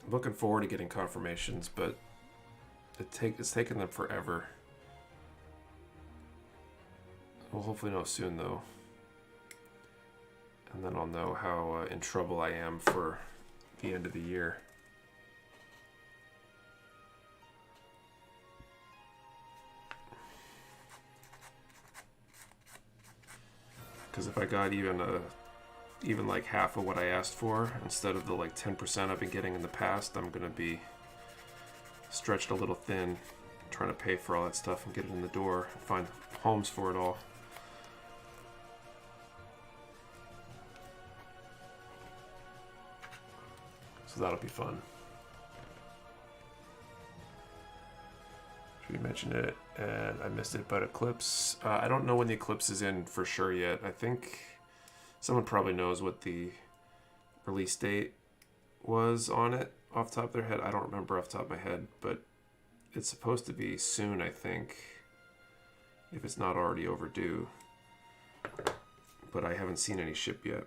looking forward to getting confirmations, but it's taken them forever. We'll hopefully know soon though. And then I'll know how in trouble I am for the end of the year. Because if I got even like half of what I asked for instead of the like 10% I've been getting in the past, I'm gonna be stretched a little thin trying to pay for all that stuff and get it in the door and find homes for it all. So that'll be fun. We mentioned it and I missed it, but Eclipse, I don't know when the Eclipse is in for sure yet. I think someone probably knows what the release date was on it off the top of their head. I don't remember off the top of my head, but it's supposed to be soon, I think, if it's not already overdue. But I haven't seen any ship yet.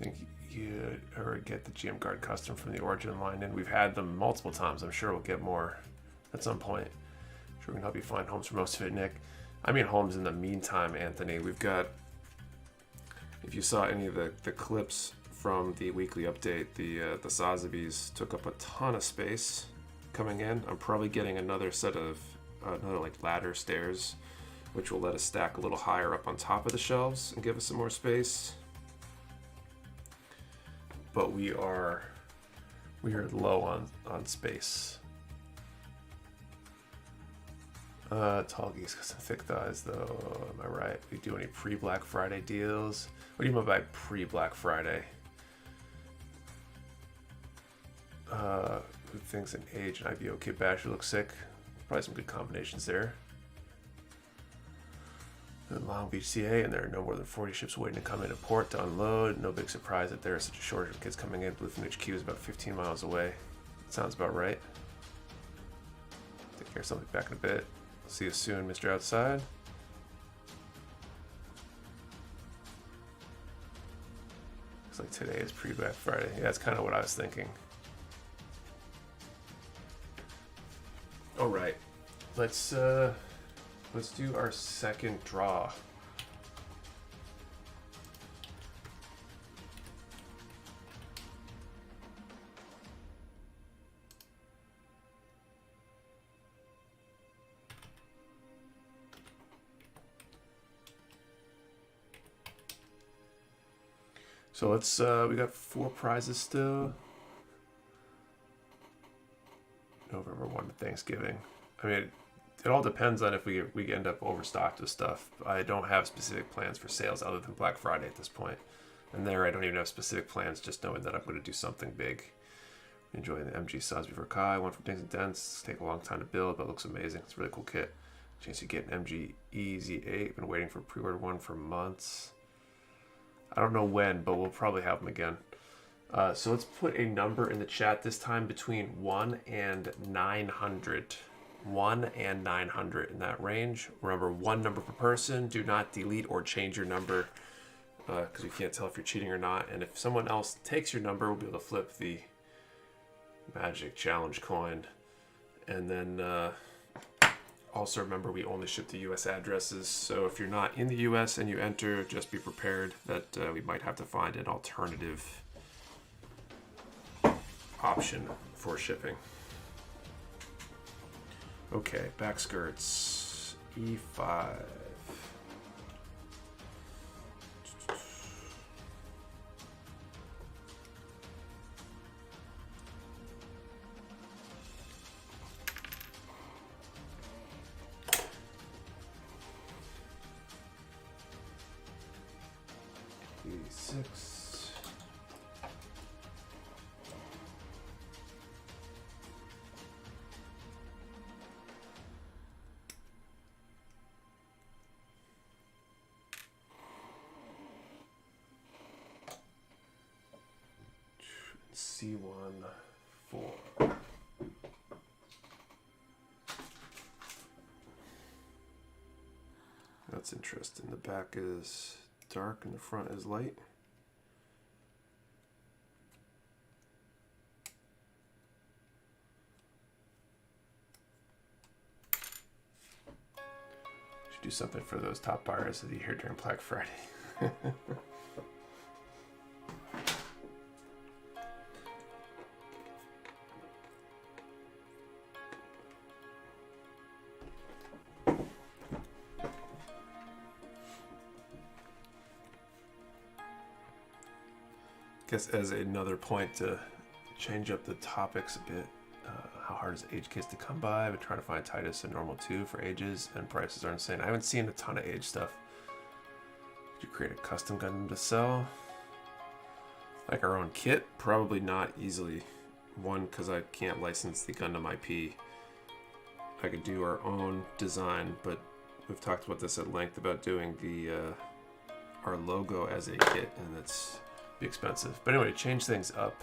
I think you or get the GM Guard Custom from the Origin line, and we've had them multiple times. I'm sure we'll get more at some point. I'm sure we can help you find homes for most of it, Nick. I mean homes in the meantime, Anthony. We've got, if you saw any of the clips from the weekly update, the Sazabis took up a ton of space coming in. I'm probably getting another set of, another like ladder stairs, which will let us stack a little higher up on top of the shelves and give us some more space. But we are low on space. Tall geese, custom thick thighs though. Am I right? We do any pre-Black Friday deals? What do you mean by pre-Black Friday? Good things in age and IBO kid bash look sick. Probably some good combinations there. In Long Beach, CA, and there are no more than 40 ships waiting to come into port to unload. No big surprise that there is such a shortage of kids coming in. Bluefin HQ is about 15 miles away. Sounds about right. Take care of something back in a bit. See you soon, Mr. Outside. Looks like today is pre-Black Friday. Yeah, that's kind of what I was thinking. All right, let's do our second draw. So let's, we got 4 prizes still. November 1 to Thanksgiving. I mean, it all depends on if we end up overstocked with stuff. I don't have specific plans for sales other than Black Friday at this point. And there I don't even have specific plans, just knowing that I'm going to do something big. Enjoying the MG Saz before Kai, one from Dings and Dents. Take a long time to build, but looks amazing. It's a really cool kit. Chance you get an MG EZ8. Been waiting for pre-order one for months. I don't know when, but we'll probably have them again. So let's put a number in the chat this time between 1 and 900. 1 and 900 in that range. Remember, 1 number per person. Do not delete or change your number because we can't tell if you're cheating or not. And if someone else takes your number, we'll be able to flip the magic challenge coin. And then also remember, we only ship to US addresses. So if you're not in the US and you enter, just be prepared that we might have to find an alternative option for shipping. Okay, back skirts, E5. 6. C1 4. That's interesting. The back is dark and the front is light. Should do something for those top buyers of the year during Black Friday. Guess as another point to change up the topics a bit, how hard is age kits to come by? I've been trying to find Titus and normal 2 for ages, and prices are insane. I haven't seen a ton of age stuff. Did you create a custom Gundam to sell? Like our own kit? Probably not easily. One, because I can't license the Gundam IP. I could do our own design, but we've talked about this at length about doing the our logo as a kit, and that's be expensive. But anyway, to change things up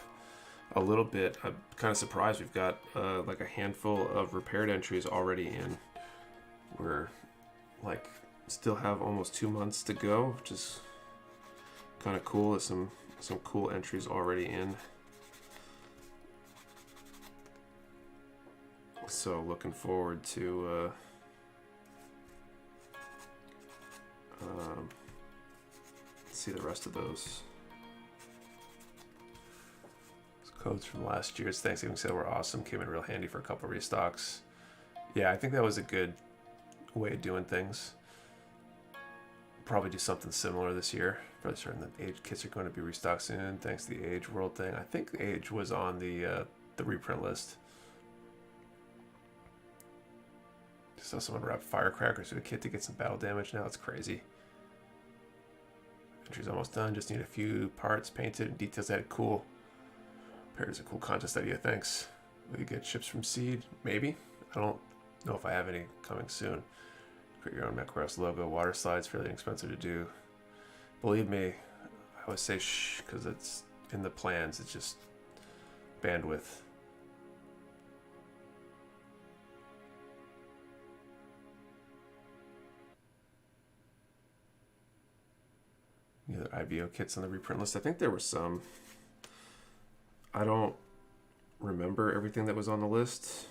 a little bit, I'm kind of surprised we've got like a handful of repaired entries already in. We're like still have almost 2 months to go, which is kind of cool. There's some cool entries already in. So looking forward to see the rest of those. Codes from last year's Thanksgiving sale were awesome. Came in real handy for a couple of restocks. Yeah, I think that was a good way of doing things. Probably do something similar this year. Fairly certain that age kits are going to be restocked soon, thanks to the Age World thing. I think the Age was on the reprint list. Just saw someone wrap firecrackers with a kit to get some battle damage. Now it's crazy. Entry's almost done. Just need a few parts painted and details added. Cool. Here's a cool contest idea, thanks. Will you get ships from Seed? Maybe. I don't know if I have any coming soon. Create your own Mecha Warehouse logo. Water slides, fairly inexpensive to do. Believe me, I always say shh, because it's in the plans. It's just bandwidth. Any other IBO kits on the reprint list? I think there were some. I don't remember everything that was on the list.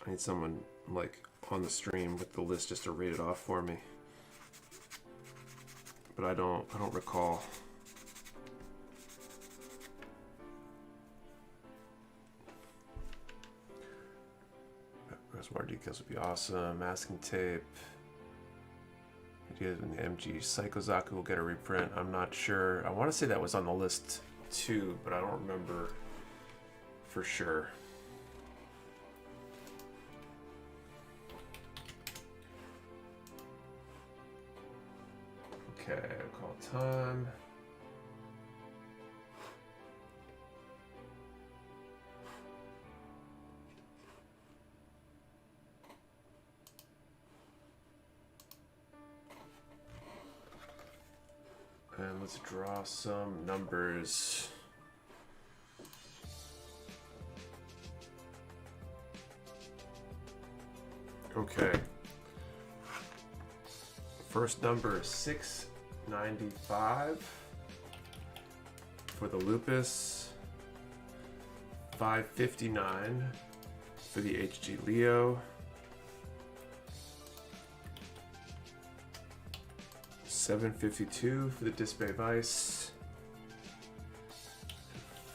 I need someone like on the stream with the list just to read it off for me. But I don't recall. Reservoir decals would be awesome. Masking tape. Ideas when the MG Psychozaku will get a reprint. I'm not sure. I want to say that was on the list too, but I don't remember for sure. Okay, call time. And let's draw some numbers. Okay. First number is 695 for the Lupus, 559 for the HG Leo, 752 for the Disbay Vice,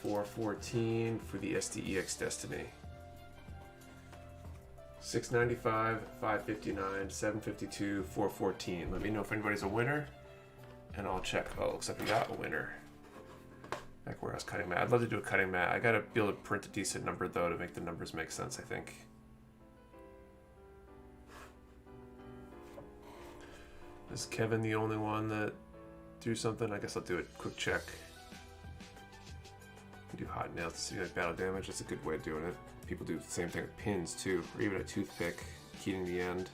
414 for the SDEX Destiny. 695, 559, 752, 414. Let me know if anybody's a winner, and I'll check. Oh, looks like we got a winner. Mecha Warehouse cutting mat. I'd love to do a cutting mat. I gotta be able to print a decent number though to make the numbers make sense, I think. Is Kevin the only one that do something. I guess I'll do a quick check. Do hot nails to see like battle damage. That's a good way of doing it. People do the same thing with pins too, or even a toothpick, keying the end.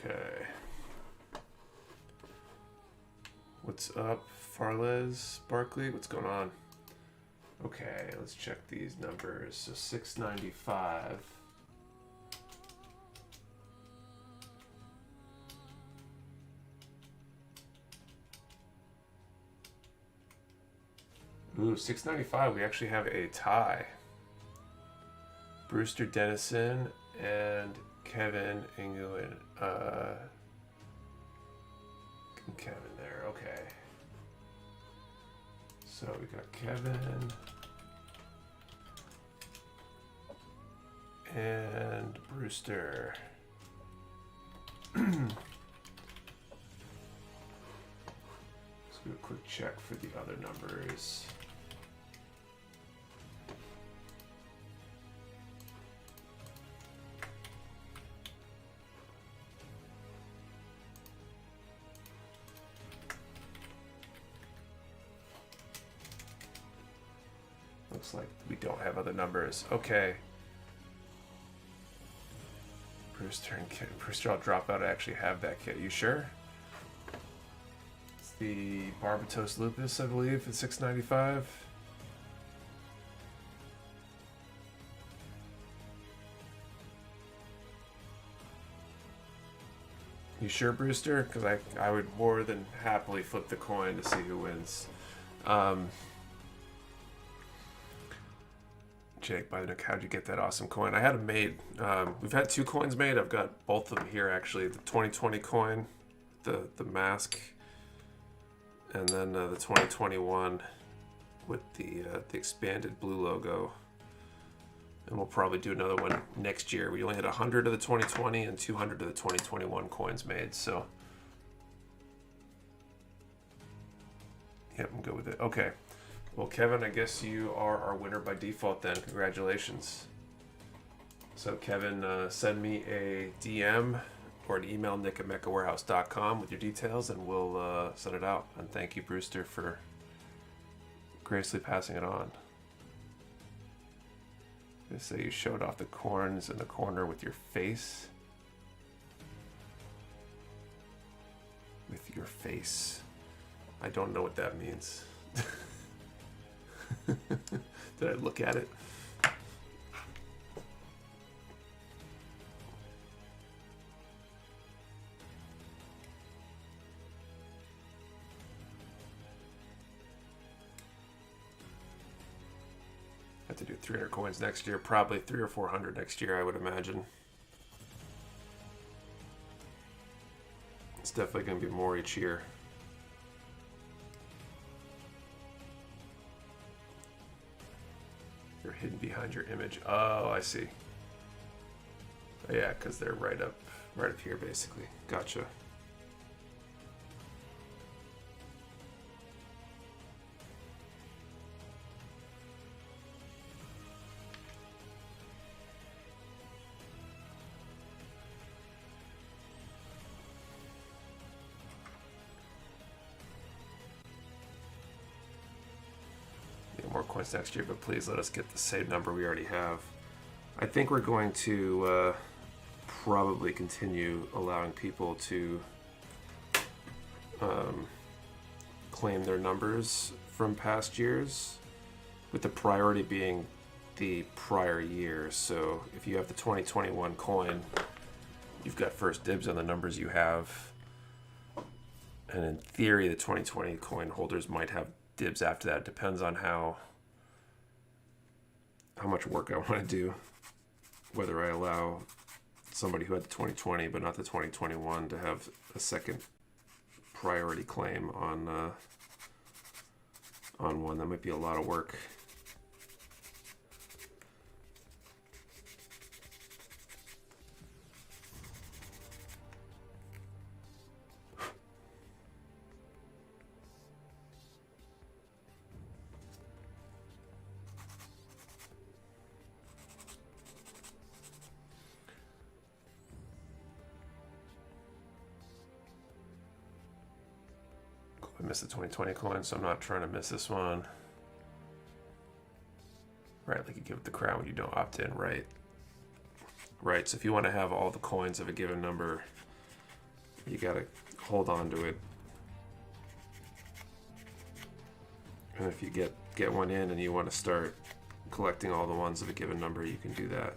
Okay. What's up, Farlez, Barkley? What's going on? Okay, let's check these numbers. So 695. Ooh, 695. We actually have a tie. Brewster Dennison and Kevin Ingu and Kevin there. Okay. So we got Kevin and Brewster. Let's do a quick check for the other numbers. Looks like we don't have other numbers. Okay. Brewster and Kit. Brewster, I'll drop out. I actually have that kit. You sure? It's the Barbatos Lupus, I believe, at 695. You sure, Brewster? Because I would more than happily flip the coin to see who wins. Jake, by the way, how'd you get that awesome coin? I had them made. We've had 2 coins made. I've got both of them here, actually. The 2020 coin, the mask, and then the 2021 with the expanded blue logo. And we'll probably do another one next year. We only had 100 of the 2020 and 200 of the 2021 coins made, so. Yep, I'm good with it. Okay. Well, Kevin, I guess you are our winner by default then. Congratulations. So, Kevin, send me a DM or an email, nick@mechawarehouse.com with your details, and we'll send it out. And thank you, Brewster, for graciously passing it on. They say you showed off the corns in the corner with your face. With your face. I don't know what that means. Did I look at it? Have to do 300 coins next year, probably 300 or 400 next year, I would imagine. It's definitely going to be more each year. You're hidden behind your image. Oh, I see. Oh, yeah, because they're right up here, basically. Gotcha. More coins next year, but please let us get the same number we already have. I think we're going to probably continue allowing people to claim their numbers from past years, with the priority being the prior year. So if you have the 2021 coin, you've got first dibs on the numbers you have. And in theory, the 2020 coin holders might have dibs after that. It depends on how much work I want to do. Whether I allow somebody who had the 2020 but not the 2021 to have a second priority claim on one. That might be a lot of work. I missed the 2020 coin, so I'm not trying to miss this one. Right, like you give it the crown when you don't opt in, right? Right, so if you want to have all the coins of a given number, you gotta hold on to it. And if you get one in and you want to start collecting all the ones of a given number, you can do that.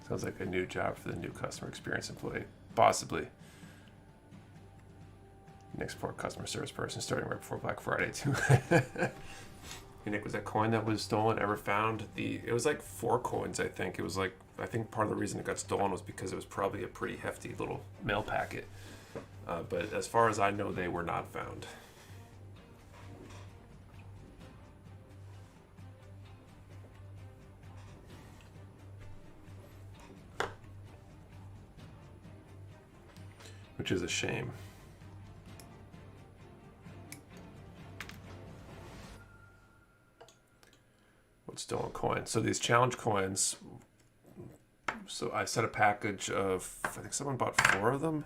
Sounds like a new job for the new customer experience employee. Possibly. Nick's poor customer service person starting right before Black Friday too. Hey Nick, was that coin that was stolen ever found? It was like 4 coins, I think. It was like, I think part of the reason it got stolen was because it was probably a pretty hefty little mail packet. But as far as I know, they were not found. Which is a shame. What's stolen coins? So these challenge coins, so I set a package of, I think someone bought 4 of them,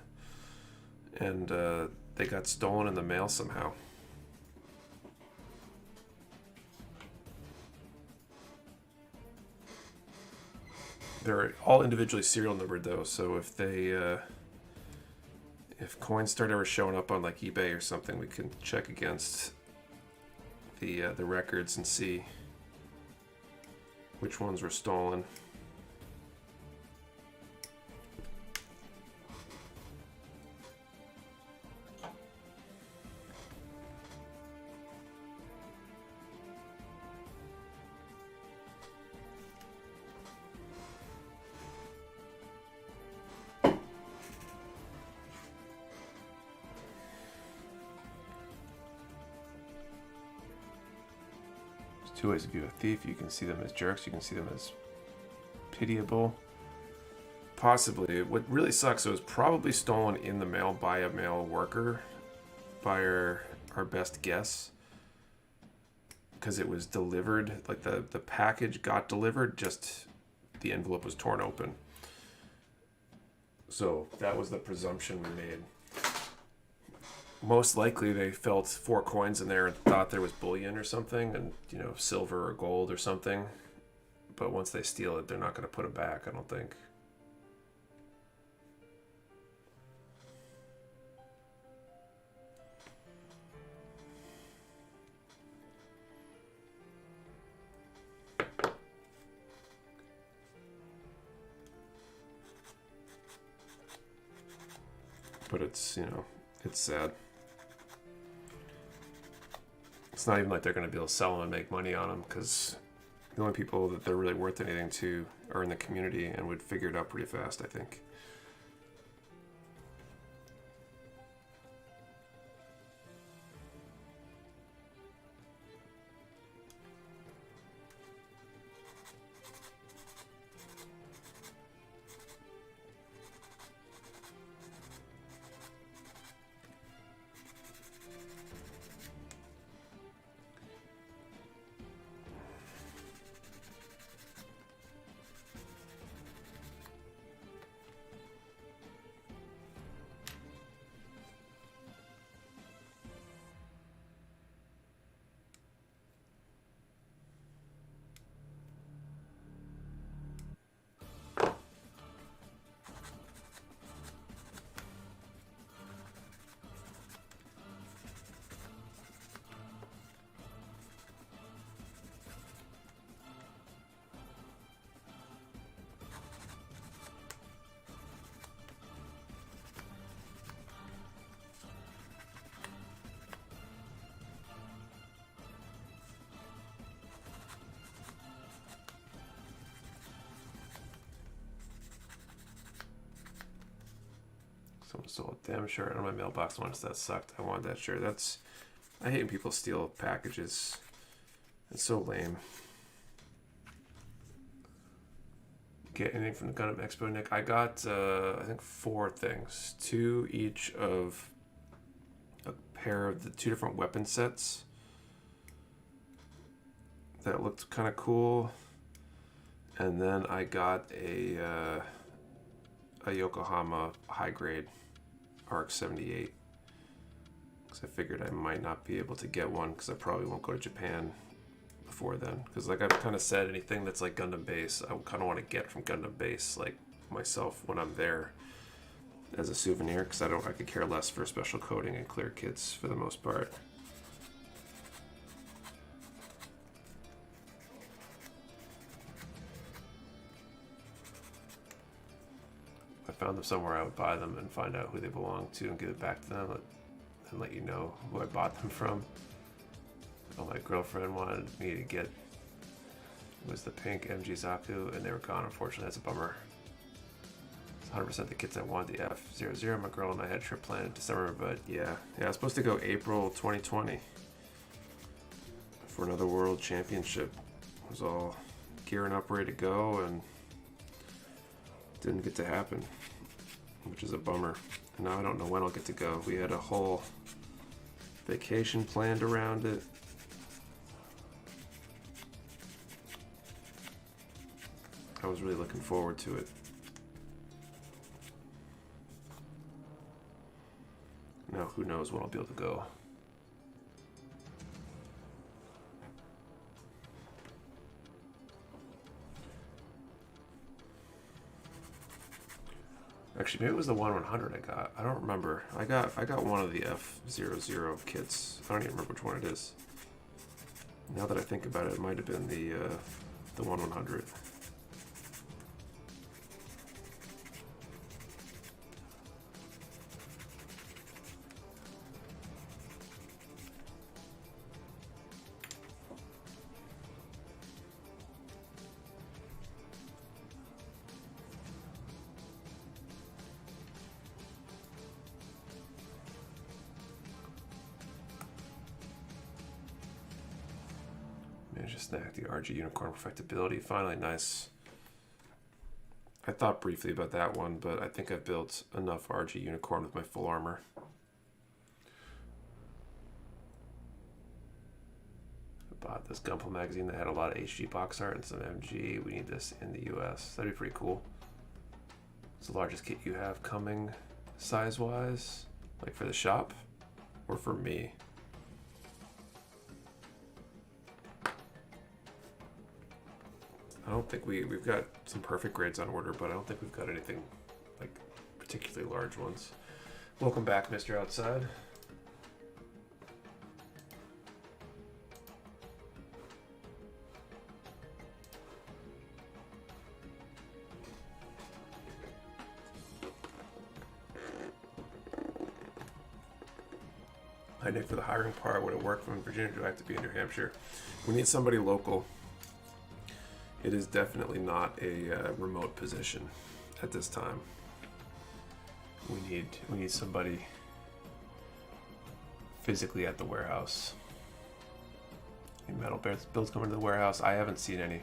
and they got stolen in the mail somehow. They're all individually serial numbered though, so if they if coins start ever showing up on like eBay or something, we can check against the records and see which ones were stolen. Two ways to view a thief. You can see them as jerks. You can see them as pitiable. Possibly. What really sucks, it was probably stolen in the mail by a mail worker, by our best guess, because it was delivered, like the package got delivered, just the envelope was torn open. So that was the presumption we made. Most likely they felt 4 coins in there and thought there was bullion or something, and silver or gold or something. But once they steal it, they're not going to put it back, I don't think. But it's, it's sad. It's not even like they're going to be able to sell them and make money on them, because the only people that they're really worth anything to are in the community and would figure it out pretty fast, I think. Someone stole a damn shirt on my mailbox once. That sucked. I wanted that shirt. I hate when people steal packages. It's so lame. Get anything from the Gundam Expo, Nick? I got, I think 4 things. 2 each of a pair of the 2 different weapon sets. That looked kind of cool. And then I got a Yokohama high grade ARC 78. Because I figured I might not be able to get one because I probably won't go to Japan before then. Because like I've kind of said, anything that's like Gundam base, I kind of want to get from Gundam base like myself when I'm there as a souvenir. Because I could care less for special coating and clear kits for the most part. If I found them somewhere, I would buy them and find out who they belong to and give it back to them and let you know who I bought them from. Oh, my girlfriend wanted me to get was the pink MG Zaku, and they were gone. Unfortunately, that's a bummer. It's 100% the kits I want. The F00. My girl and I had a trip planned in December, but yeah, I was supposed to go April 2020 for another World Championship. I was all gearing up, ready to go, and didn't get to happen, which is a bummer. And now I don't know when I'll get to go. We had a whole vacation planned around it. I was really looking forward to it. Now who knows when I'll be able to go. Actually, maybe it was the 1/100 I got. I don't remember. I got one of the F00 kits. I don't even remember which one it is. Now that I think about it, it might have been the 1/100. Managed to snag the RG Unicorn Perfectibility. Finally, nice. I thought briefly about that one, but I think I've built enough RG Unicorn with my full armor. I bought this Gunpla magazine that had a lot of HG box art and some MG. We need this in the US. That'd be pretty cool. It's the largest kit you have coming size-wise, like for the shop or for me? I don't think we've got some perfect grades on order, but I don't think we've got anything like particularly large ones. Welcome back, Mr. Outside. Hi, Nick. For the hiring part, would it work from Virginia? Do I have to be in New Hampshire? We need somebody local. It is definitely not a remote position at this time. We need somebody physically at the warehouse. Any metal builds coming to the warehouse? I haven't seen any.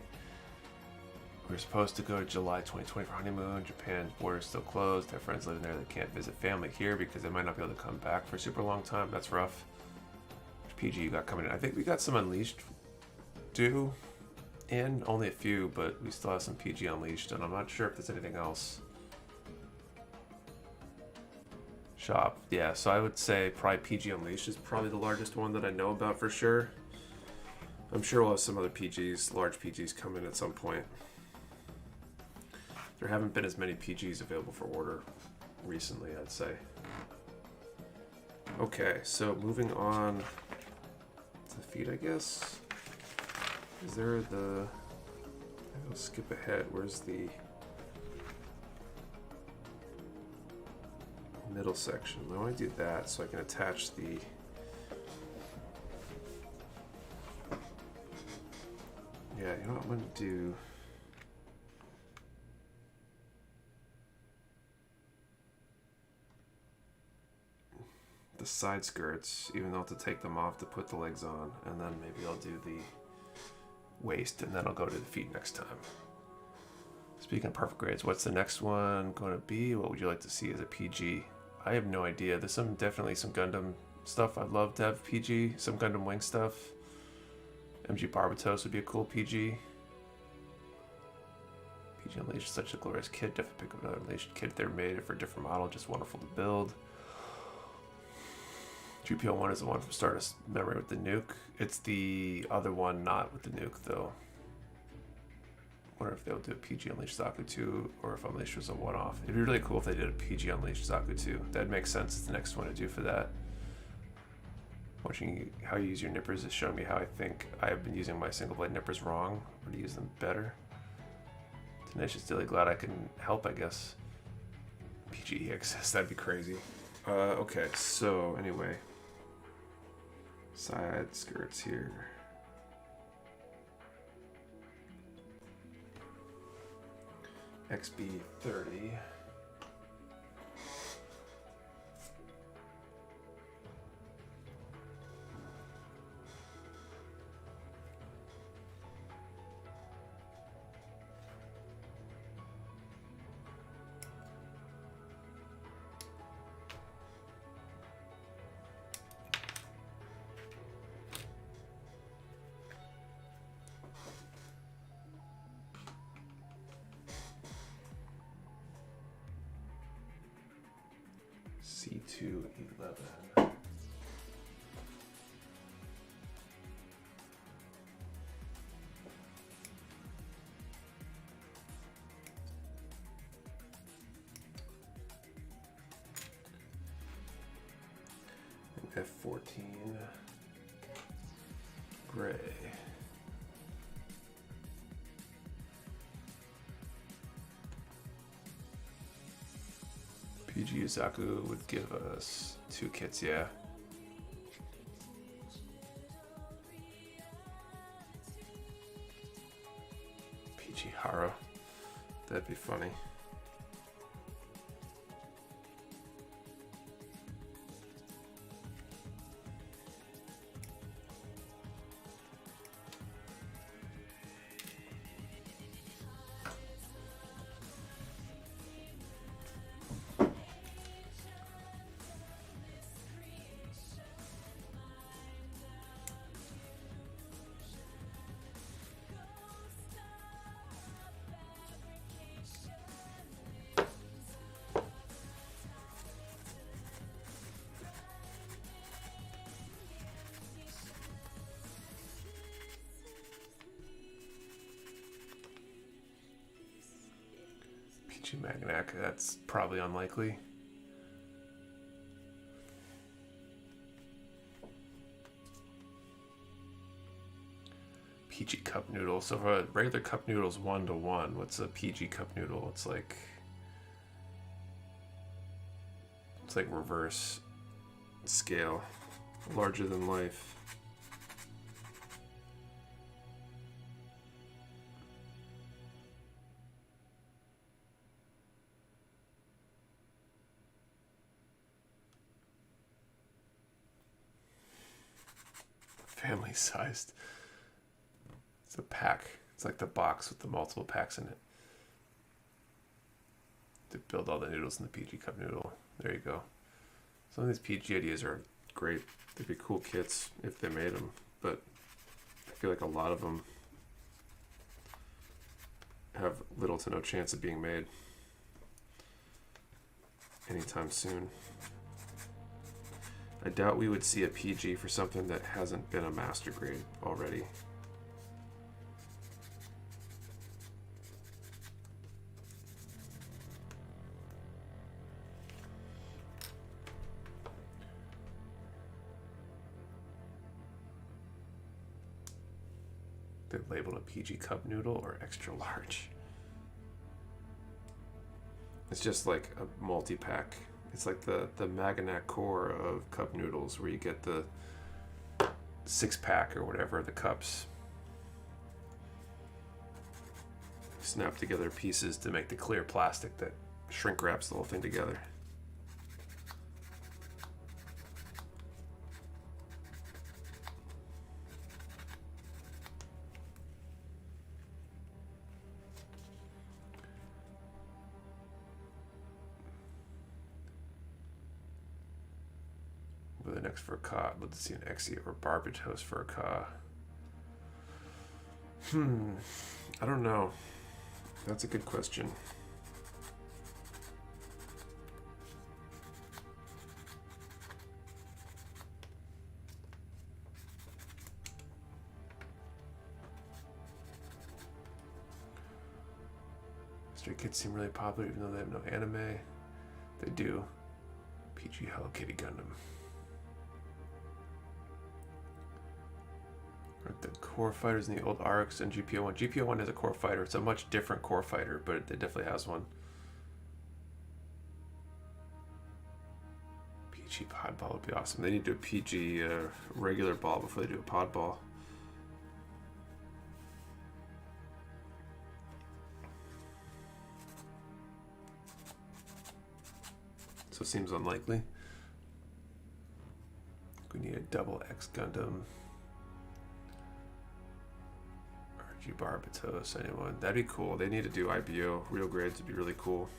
We're supposed to go to July 2020 for honeymoon. Japan's border's still closed. Have friends living there that can't visit family here because they might not be able to come back for a super long time. That's rough. Which PG you got coming in? I think we got some Unleashed due in, only a few, but we still have some PG Unleashed, and I'm not sure if there's anything else. Shop, yeah, so I would say probably PG Unleashed is probably the largest one that I know about for sure. I'm sure we'll have some other PGs, large PGs come in at some point. There haven't been as many PGs available for order recently, I'd say. Okay, so moving on to the feed, I guess. Is there the... I'll skip ahead. Where's the middle section? I want to do that so I can attach the... Yeah, you know what I'm going to do... the side skirts, even though I'll have to take them off to put the legs on, and then maybe I'll do the waist, and then I'll go to the feet next time. Speaking of perfect grades, what's the next one going to be? What would you like to see as a PG? I have no idea. There's definitely some Gundam stuff I'd love to have PG. Some Gundam Wing stuff. MG Barbatos would be a cool PG. PG Unleashed is such a glorious kit. Definitely pick up another Unleashed kit. They're made for a different model. Just wonderful to build. GPO-1 is the one from Stardust Memory with the nuke. It's the other one not with the nuke, though. Wonder if they'll do a PG Unleashed Zaku 2 or if Unleashed was a one-off. It'd be really cool if they did a PG Unleashed Zaku 2. That'd make sense. It's the next one to do for that. Watching how you use your nippers is showing me how I think I have been using my single blade nippers wrong, or to use them better. Tenacious Dilly, glad I can help, I guess. PG EXS, that'd be crazy. Okay, so anyway. Side skirts here. XB30. C211. F14 gray. PG Zaku would give us 2 kits, yeah. PG Haro. That'd be funny. Magnac, that's probably unlikely. PG cup noodle. So if a regular cup noodle is 1-to-1, what's a PG cup noodle? It's like reverse scale, larger than life. Family sized. It's a pack. It's like the box with the multiple packs in it. To build all the noodles in the PG cup noodle. There you go. Some of these PG ideas are great. They'd be cool kits if they made them, but I feel like a lot of them have little to no chance of being made anytime soon. I doubt we would see a PG for something that hasn't been a master grade already. They're labeled a PG cup noodle or extra large. It's just like a multi-pack. It's like the Maganac core of cup noodles, where you get the 6-pack or whatever, the cups. Snap together pieces to make the clear plastic that shrink wraps the whole thing together. the next for a car. Let's see an Exia or Barbatos for a car. I don't know. That's a good question. Stray Kids seem really popular even though they have no anime. They do. PG Hello Kitty Gundam. The core fighters in the old ARCs and GPO1. GPO1 is a core fighter. It's a much different core fighter, but it definitely has one. PG pod ball would be awesome. They need to do a PG regular ball before they do a pod ball. So it seems unlikely. We need a double X Gundam. RG Barbatos, anyone? That'd be cool. They need to do IBO. Real grades would be really cool.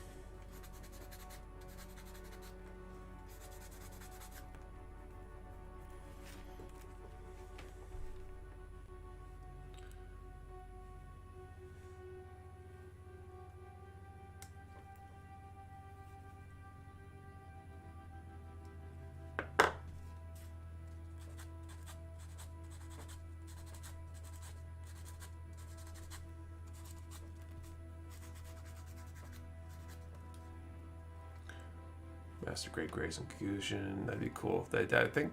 Master Grade Grace and Fusion, that'd be cool. I think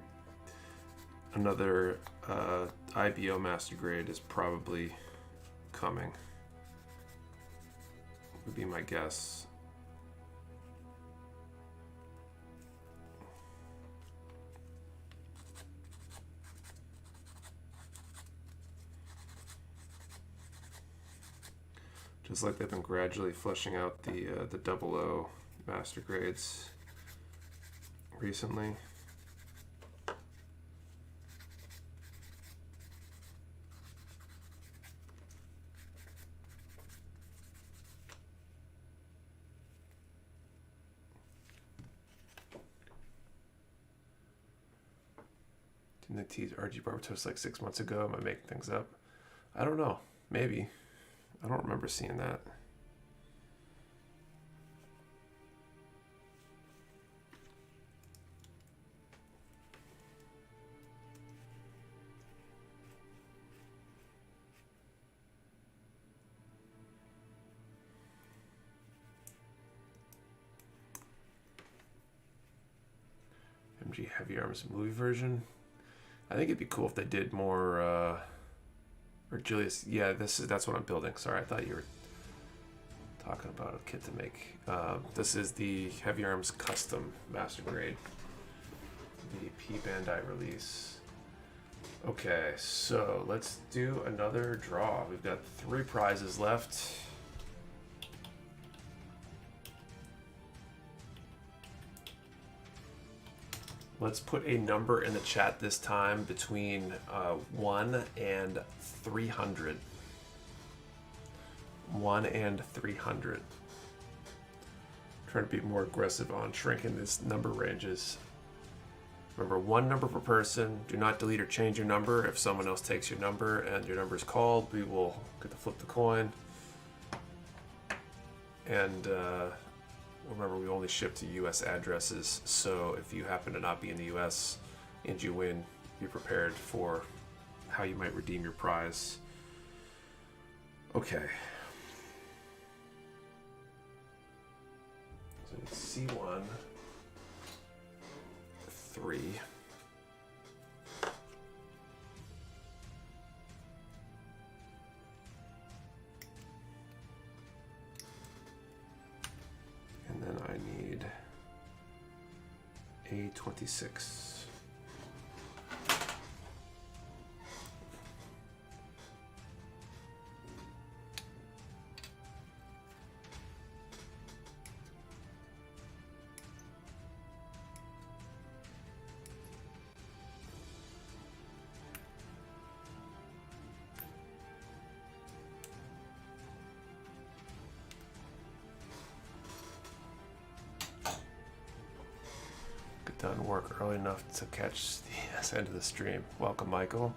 another IBO Master Grade is probably coming. Would be my guess. Just like they've been gradually fleshing out the 00 Master Grades recently. Didn't they tease RG Barbatos like 6 months ago? Am I making things up? I don't know. Maybe. I don't remember seeing that. MG Heavyarms movie version. I think it'd be cool if they did more. Or Julius, yeah, that's what I'm building. Sorry, I thought you were talking about a kit to make. This is the Heavyarms Custom Master Grade, the P Bandai release. Okay, so let's do another draw. We've got 3 prizes left. Let's put a number in the chat this time between 1 and 300. 1 and 300. Trying to be more aggressive on shrinking these number ranges. Remember, 1 number per person. Do not delete or change your number. If someone else takes your number and your number is called, we will get to flip the coin. And remember, we only ship to US addresses, so if you happen to not be in the US and you win, be prepared for how you might redeem your prize. Okay. So it's C1, 3. And then I need A26. work early enough to catch the end of the stream. Welcome, Michael.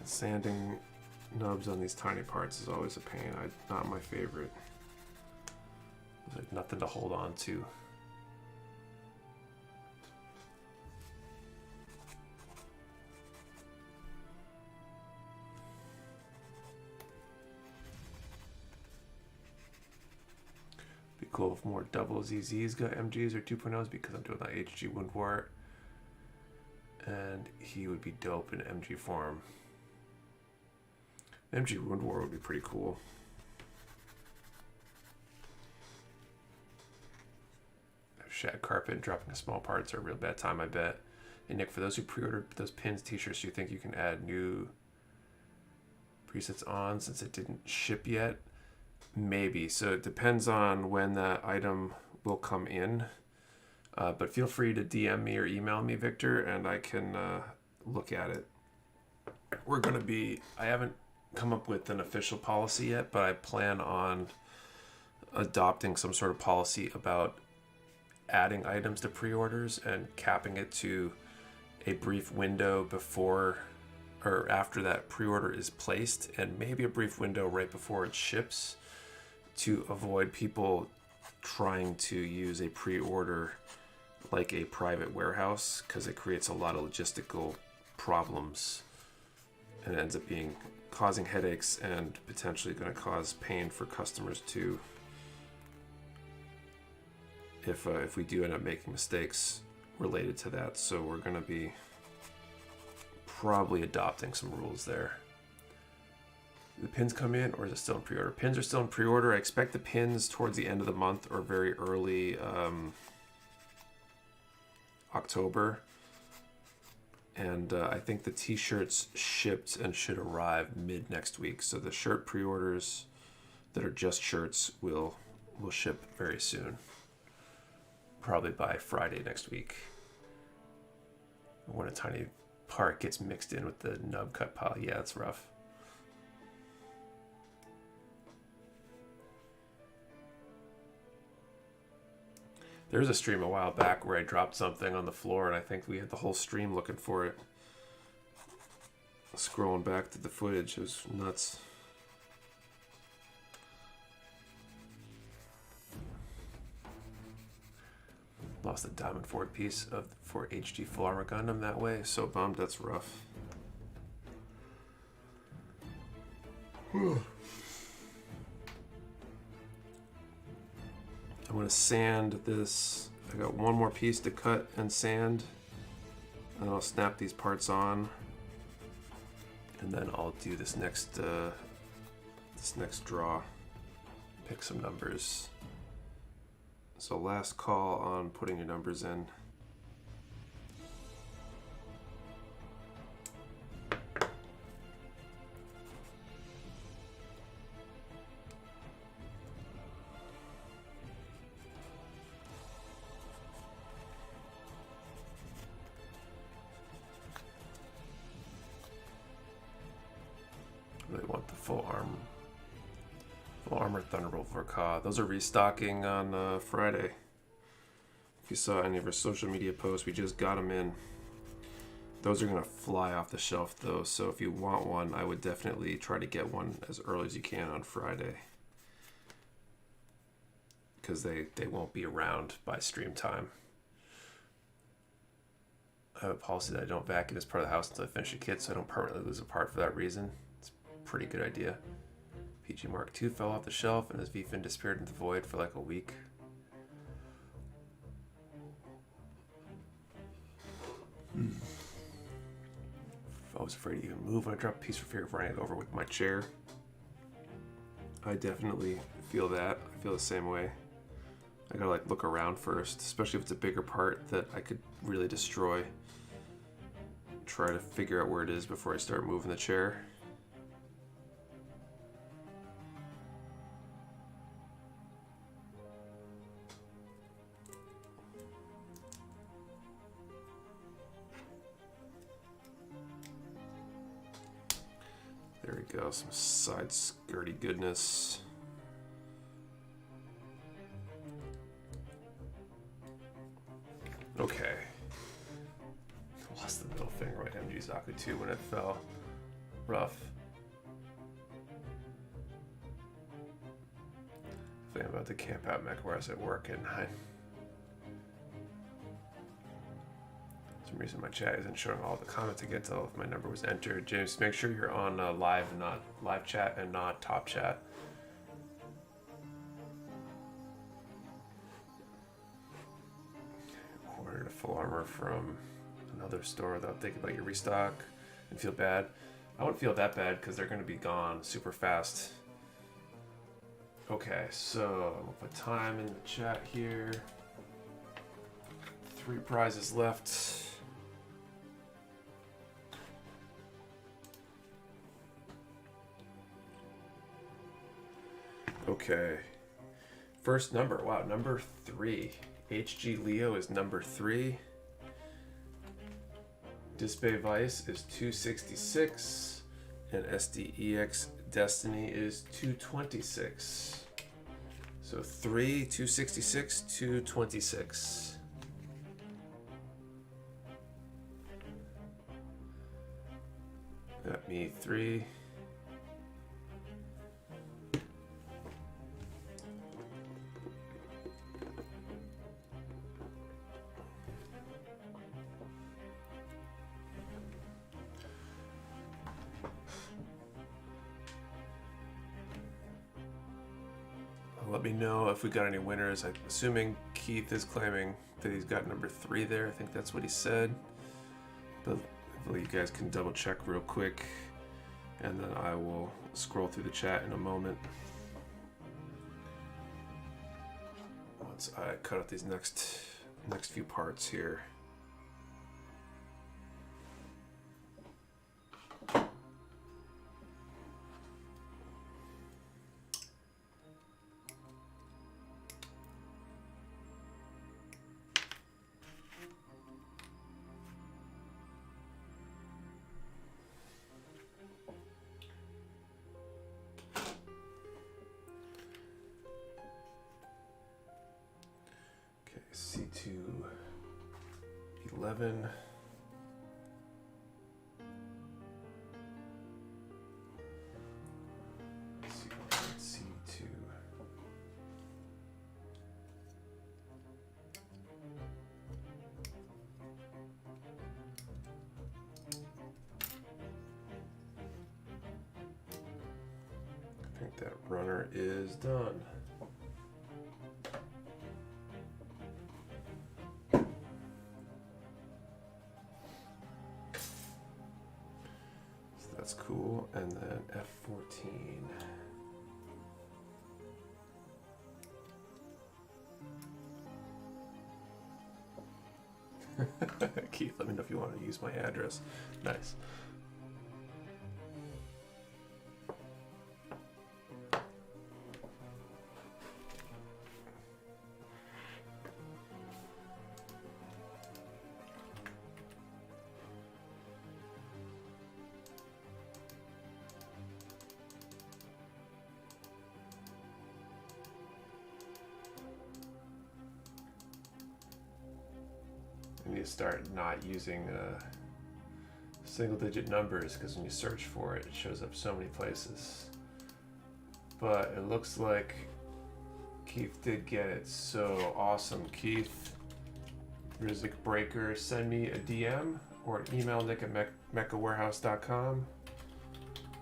Sanding nubs on these tiny parts is always a pain. Not my favorite. There's like nothing to hold on to. Be cool if more double ZZs got MGs or 2.0s because I'm doing that HG wound wart, and he would be dope in MG form. MG Wound War would be pretty cool. Shag carpet and dropping the small parts are a real bad time, I bet. And Nick, for those who pre-ordered those pins, t-shirts, do you think you can add new presets on since it didn't ship yet? Maybe. So it depends on when that item will come in. But feel free to DM me or email me, Victor, and I can look at it. We're going to be... I haven't come up with an official policy yet, but I plan on adopting some sort of policy about adding items to pre-orders and capping it to a brief window before or after that pre-order is placed, and maybe a brief window right before it ships, to avoid people trying to use a pre-order like a private warehouse, because it creates a lot of logistical problems and ends up causing headaches and potentially going to cause pain for customers too, if we do end up making mistakes related to that. So we're going to be probably adopting some rules there. Do the pins come in, or is it still in pre-order? Pins are still in pre-order. I expect the pins towards the end of the month or very early October. And I think the t-shirts shipped and should arrive mid next week. So the shirt pre-orders that are just shirts will ship very soon. Probably by Friday next week. When a tiny part gets mixed in with the nub cut pile. Yeah, it's rough. There was a stream a while back where I dropped something on the floor, and I think we had the whole stream looking for it. Scrolling back to the footage, it was nuts. Lost a diamond forward piece for HG full armor Gundam that way. So bummed. That's rough. I'm going to sand this. I got one more piece to cut and sand, and I'll snap these parts on, and then I'll do this next draw, pick some numbers. So last call on putting your numbers in. Really want the full armor Thunderbolt for Ka. Those are restocking on Friday. If you saw any of our social media posts, we just got them in. Those are going to fly off the shelf though, so if you want one, I would definitely try to get one as early as you can on Friday, because they won't be around by stream time. I have a policy that I don't vacuum as part of the house until I finish a kit, so I don't permanently lose a part for that reason. It's a pretty good idea. PG Mark II fell off the shelf and his V-fin disappeared into the void for like a week. I was afraid to even move when I dropped a piece for fear of running it over with my chair. I definitely feel that. I feel the same way. I gotta like look around first, especially if it's a bigger part that I could really destroy. Try to figure out where it is before I start moving the chair. There we go, some side skirty goodness. Okay. Lost the middle finger right MG Zaku 2 when it fell. Rough. Thinking about the camp out Mecha Warehouse at work at 9. For some reason my chat isn't showing all the comments I get till if my number was entered. James, make sure you're on live and not live chat and not top chat. Ordered a full armor from another store without thinking about your restock and feel bad. I wouldn't feel that bad because they're going to be gone super fast. Okay, so I'm going to put time in the chat here. 3 prizes left. Okay. First number. Wow, number 3. HG Leo is number 3. Disbay Vice is 266. And SDEX Destiny is 226. So 3, 266, 226. Got me 3. Let me know if we got any winners. I'm assuming Keith is claiming that he's got number 3 there. I think that's what he said. But hopefully you guys can double check real quick, and then I will scroll through the chat in a moment. Once I cut out these next few parts here. C2 11. C2. I think that runner is done. That's cool. And then F14. Keith, let me know if you want to use my address. Nice. We need to start not using single digit numbers, because when you search for it, it shows up so many places. But it looks like Keith did get it, so awesome, Keith. Rizik Breaker, send me a DM or email Nick at mechawarehouse.com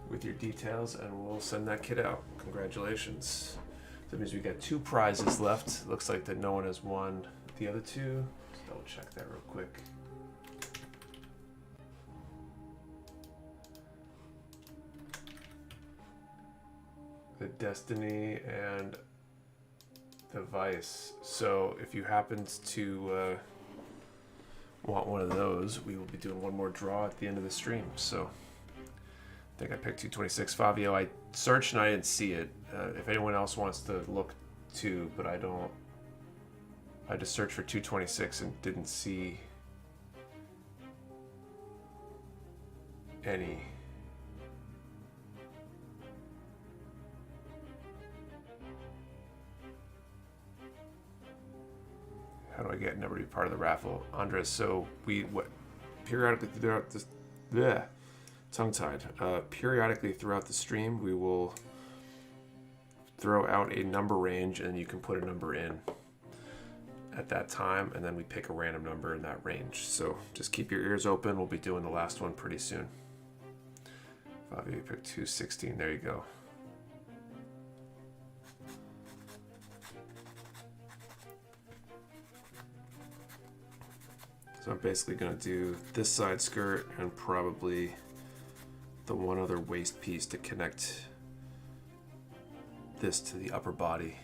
with your details, and we'll send that kit out. Congratulations. That means we got 2 prizes left. Looks like that no one has won the other 2. Let's double check that real quick. The Destiny and the Vice. So if you happen to want one of those, we will be doing one more draw at the end of the stream. So I think I picked 226. Fabio, I searched and I didn't see it. If anyone else wants to look too, but I don't. I just searched for 226 and didn't see any. How do I get number to be part of the raffle? Andres, so periodically throughout this, tongue-tied. Periodically throughout the stream, we will throw out a number range, and you can put a number in at that time, and then we pick a random number in that range. So just keep your ears open. We'll be doing the last one pretty soon. Fabio, you picked 216. There you go. So I'm basically going to do this side skirt and probably the one other waist piece to connect this to the upper body.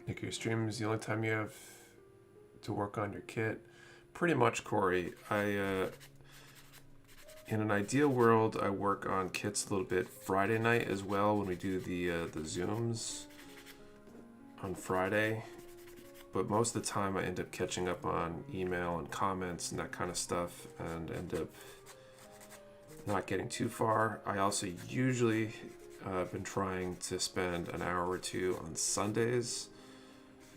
Nick, your stream is the only time you have to work on your kit. Pretty much, Corey. In an ideal world, I work on kits a little bit Friday night as well when we do the Zooms on Friday. But most of the time I end up catching up on email and comments and that kind of stuff and end up not getting too far. I also usually been trying to spend an hour or two on Sundays,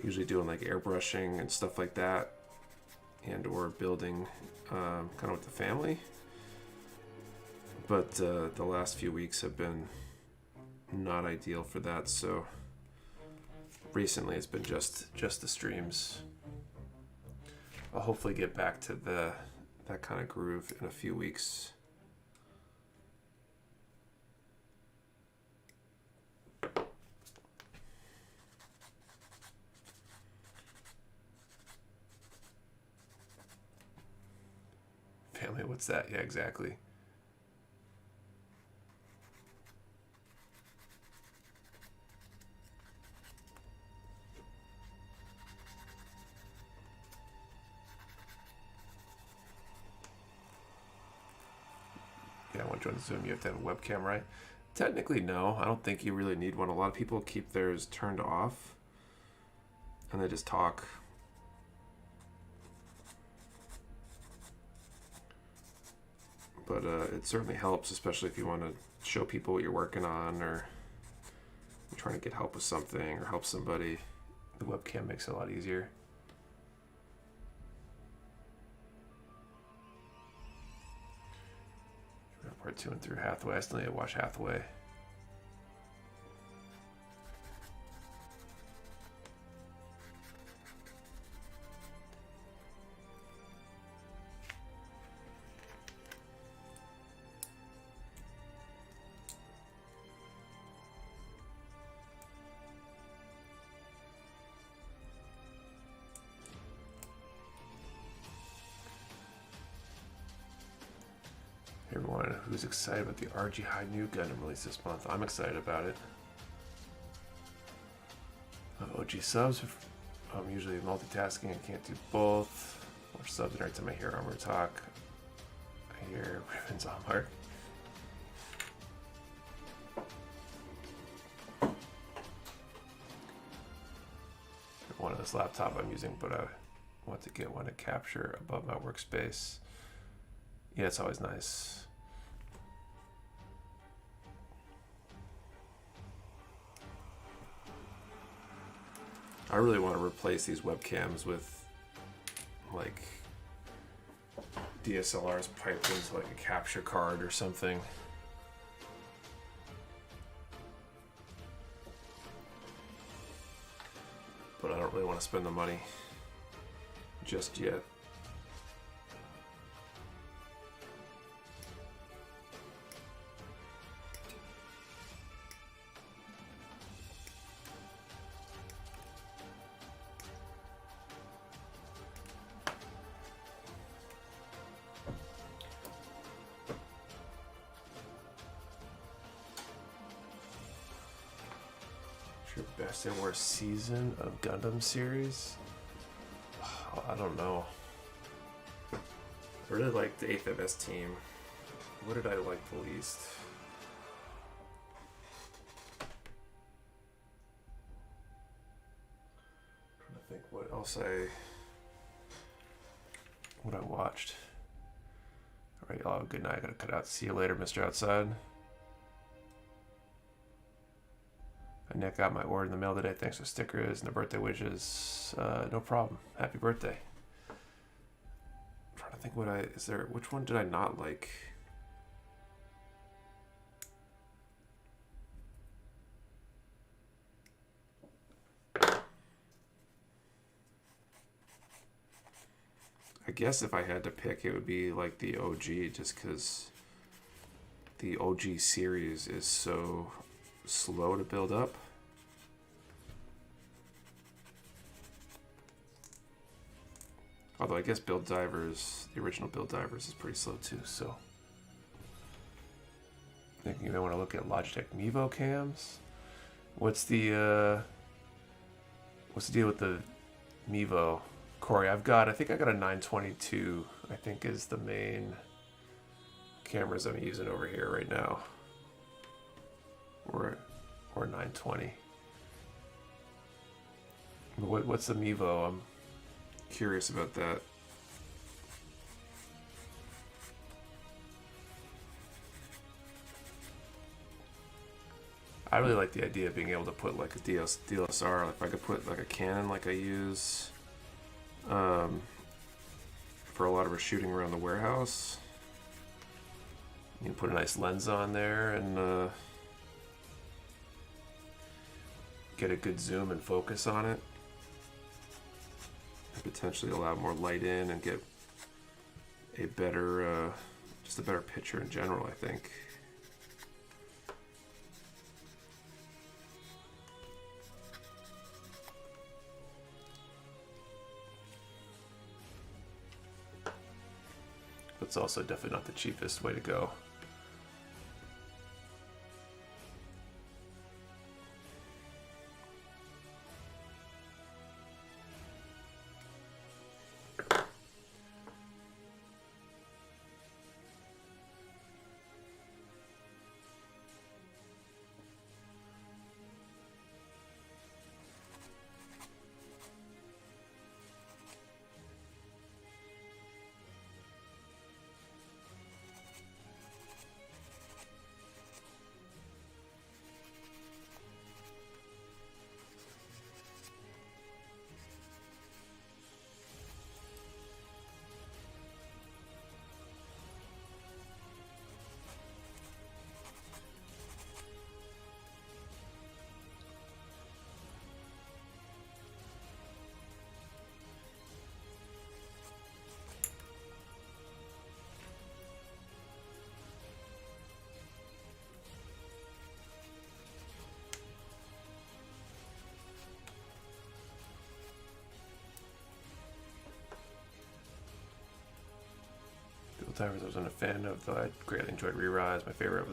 usually doing like airbrushing and stuff like that, and or building kind of with the family. But the last few weeks have been not ideal for that, so recently it's been just the streams. I'll hopefully get back to that kind of groove in a few weeks. Family, what's that? Yeah, exactly. Yeah, I want to join the Zoom. You have to have a webcam, right? Technically, no. I don't think you really need one. A lot of people keep theirs turned off and they just talk. But it certainly helps, especially if you want to show people what you're working on, or you're trying to get help with something or help somebody. The webcam makes it a lot easier. Part 2 and 3 Hathaway. I still need to watch Hathaway. Everyone who's excited about the RG High New Gundam release this month. I'm excited about it. OG subs. I'm usually multitasking. I can't do both. More subs every time I hear Armor talk. I hear Ribbons on Mark. One of this laptop I'm using, but I want to get one to capture above my workspace. Yeah, it's always nice. I really want to replace these webcams with like DSLRs piped into like a capture card or something. But I don't really want to spend the money just yet. Best and worst season of Gundam series? Oh, I don't know. I really liked the 8th MS team. What did I like the least? I'm trying to think what else what I watched. Alright, y'all have a good night. I gotta cut out. See you later, Mr. Outside. Nick got my order in the mail today. Thanks for stickers and the birthday wishes. No problem. Happy birthday. I'm trying to think which one did I not like? I guess if I had to pick, it would be like the OG, just because the OG series is so slow to build up. Although I guess Build Divers, the original Build Divers is pretty slow too, so. I think you may want to look at Logitech Mevo cams. What's the deal with the Mevo? Corey, I think I got a 922, I think is the main cameras I'm using over here right now. Or 920. What's the Mevo? I'm curious about that. I really like the idea of being able to put like a DSLR. If I could put like a Canon like I use for a lot of our shooting around the warehouse. You can put a nice lens on there and get a good zoom and focus on it, and potentially allow more light in and get a better, just a better picture in general, I think. But it's also definitely not the cheapest way to go. divers I wasn't a fan of, though I greatly enjoyed Re-Rise. My favorite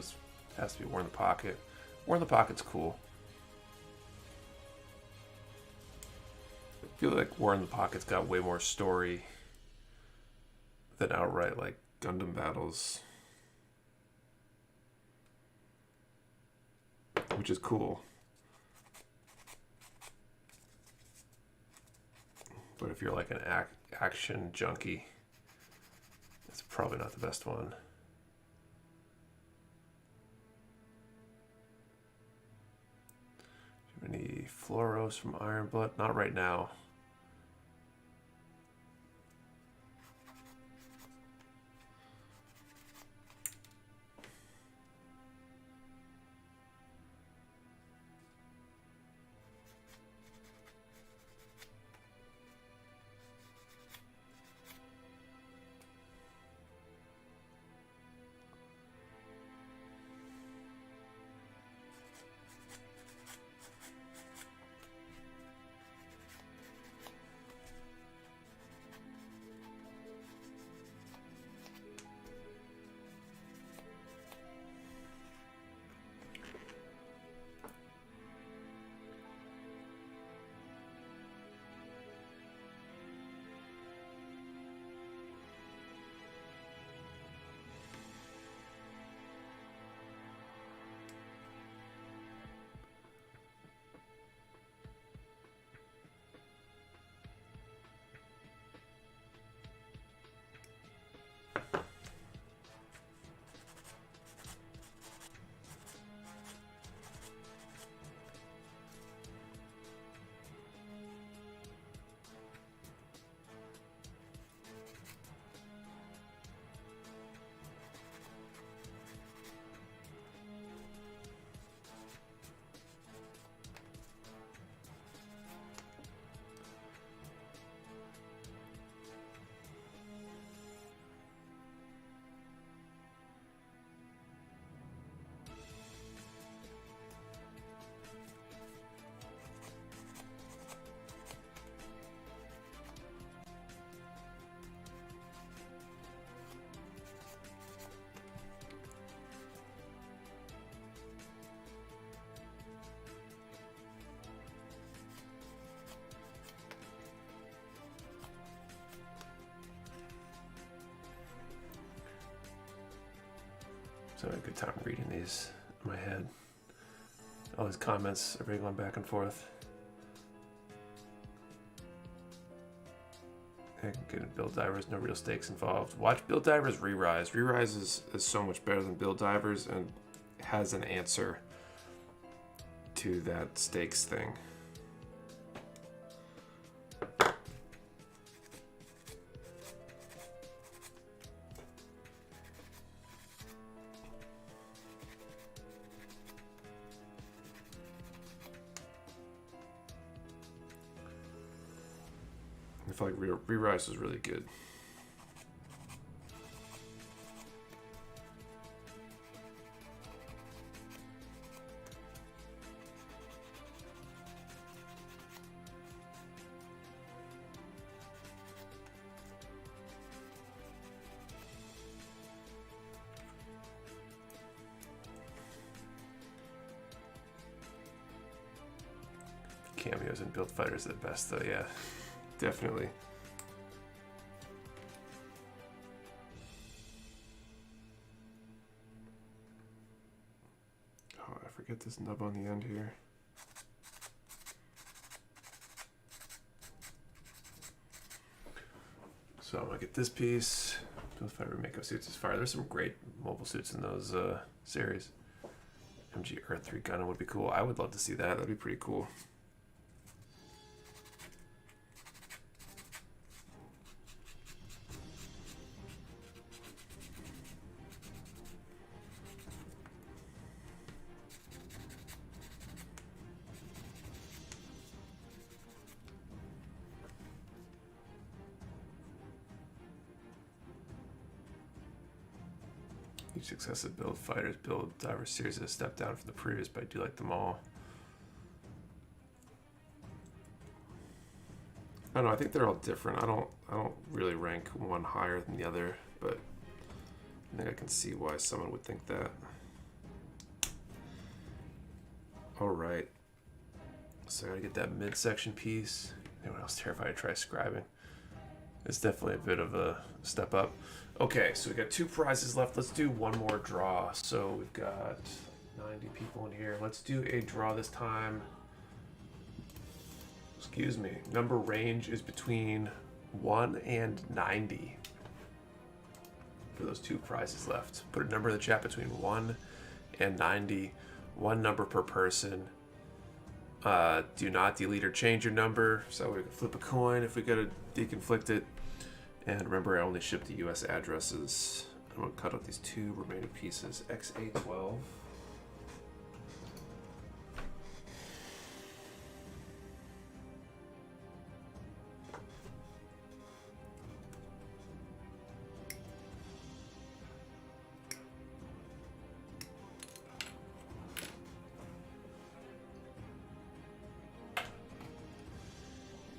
has to be War in the Pocket. War in the Pocket's cool. I feel like War in the Pocket's got way more story than outright like Gundam battles, which is cool. But if you're like an action junkie, it's probably not the best one. Do you have any Floros from Iron Blood? Not right now. So I had a good time reading these in my head. All these comments are going back and forth. And good Build Divers, no real stakes involved. Watch Build Divers Re-Rise. Re-Rise is so much better than Build Divers and has an answer to that stakes thing. I feel like Re-Rise is really good. Cameos and Build Fighters are the best though, yeah. Definitely. Oh, I forget this nub on the end here. So I'm gonna get this piece. Build Fighter Mako suits is fire. There's some great mobile suits in those series. MG Earth 3 Gundam would be cool. I would love to see that. That'd be pretty cool. Each successive Build Fighters, Build Divers series is a step down from the previous, but I do like them all. I don't know, I think they're all different. I don't really rank one higher than the other, but I think I can see why someone would think that. All right. So I gotta get that midsection piece. Anyone else terrified to try scribing? It's definitely a bit of a step up. Okay, so we got 2 prizes left. Let's do one more draw. So we've got 90 people in here. Let's do a draw this time. Excuse me. Number range is between 1 and 90 for those 2 prizes left. Put a number in the chat between 1 and 90. 1 number per person. Do not delete or change your number, so we can flip a coin if we gotta deconflict it. And remember, I only ship to US addresses. I'm gonna cut out these 2 remaining pieces. XA12.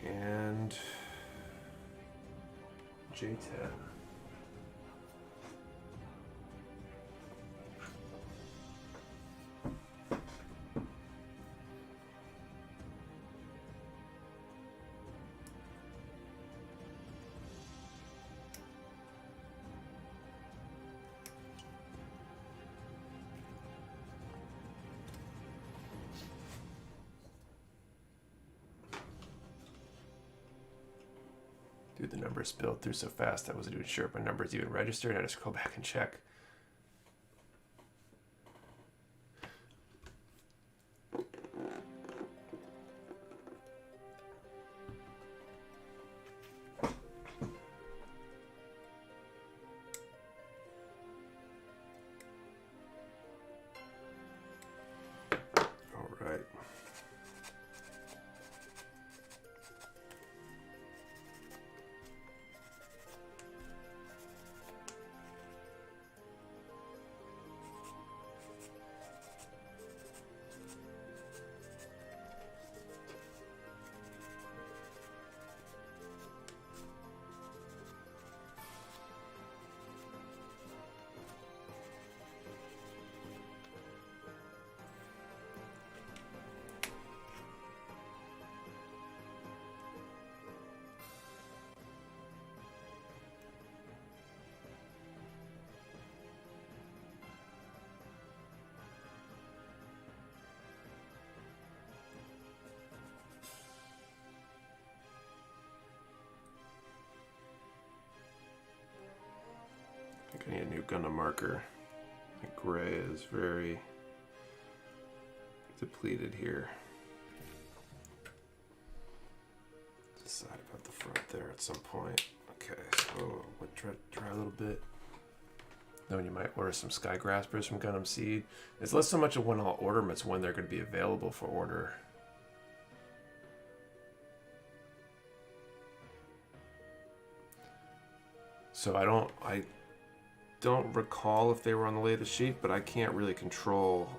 And J10. Dude, the number spilled through so fast I wasn't even sure if my number is even registered. I had to scroll back and check. All right. I think I need a new Gundam marker. The gray is very depleted here. Decide about the front there at some point. Okay, so we'll try a little bit. Then you might order some Sky Graspers from Gundam Seed. It's less so much of when I'll order them, it's when they're going to be available for order. So I don't recall if they were on the latest sheet, but I can't really control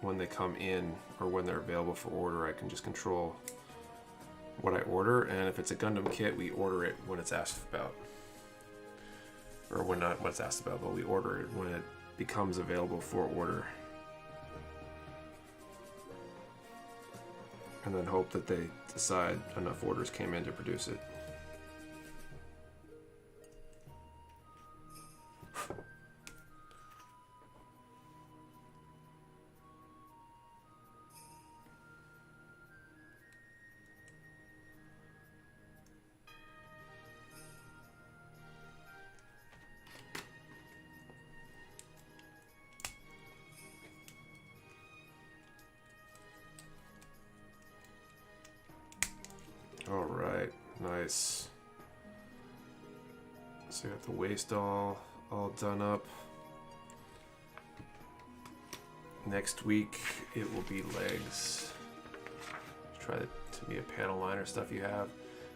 when they come in or when they're available for order. I can just control what I order, and if it's a Gundam kit, we order it when it's asked about. Or when not when it's asked about, but we order it when it becomes available for order. And then hope that they decide enough orders came in to produce it. All right, nice. So we got the waist all done up. Next week it will be legs. Try the Tamiya panel liner stuff you have.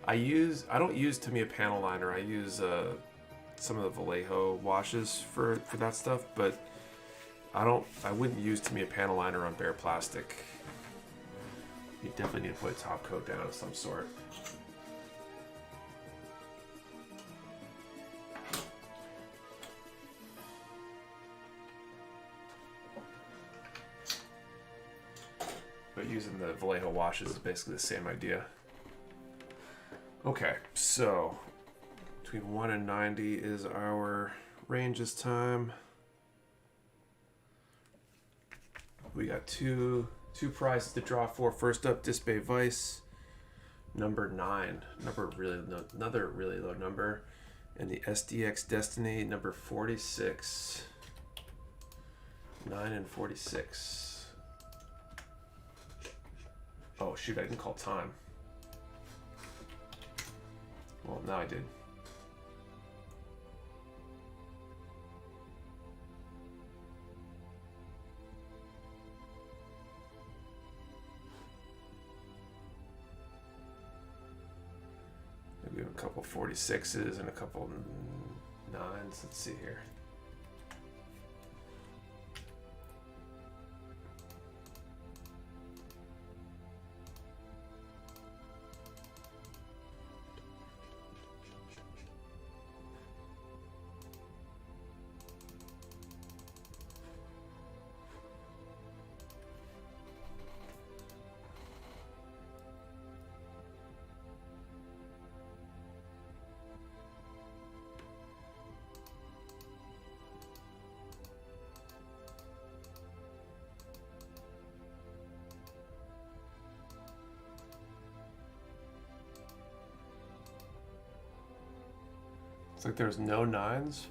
I don't use Tamiya panel liner. I use some of the Vallejo washes for that stuff, but I wouldn't use Tamiya panel liner on bare plastic. You definitely need to put a top coat down of some sort. but using the Vallejo washes is basically the same idea. Okay, so between 1 and 90 is our range this time. We got two prizes to draw for. First up, Disc Bay Vice, number 9. Another really low number. And the SDX Destiny, number 46. 9 and 46. Oh shoot, I didn't call time. Well, now I did. We have a couple 46s and a couple 9s. Let's see here. Looks like there's no 9s.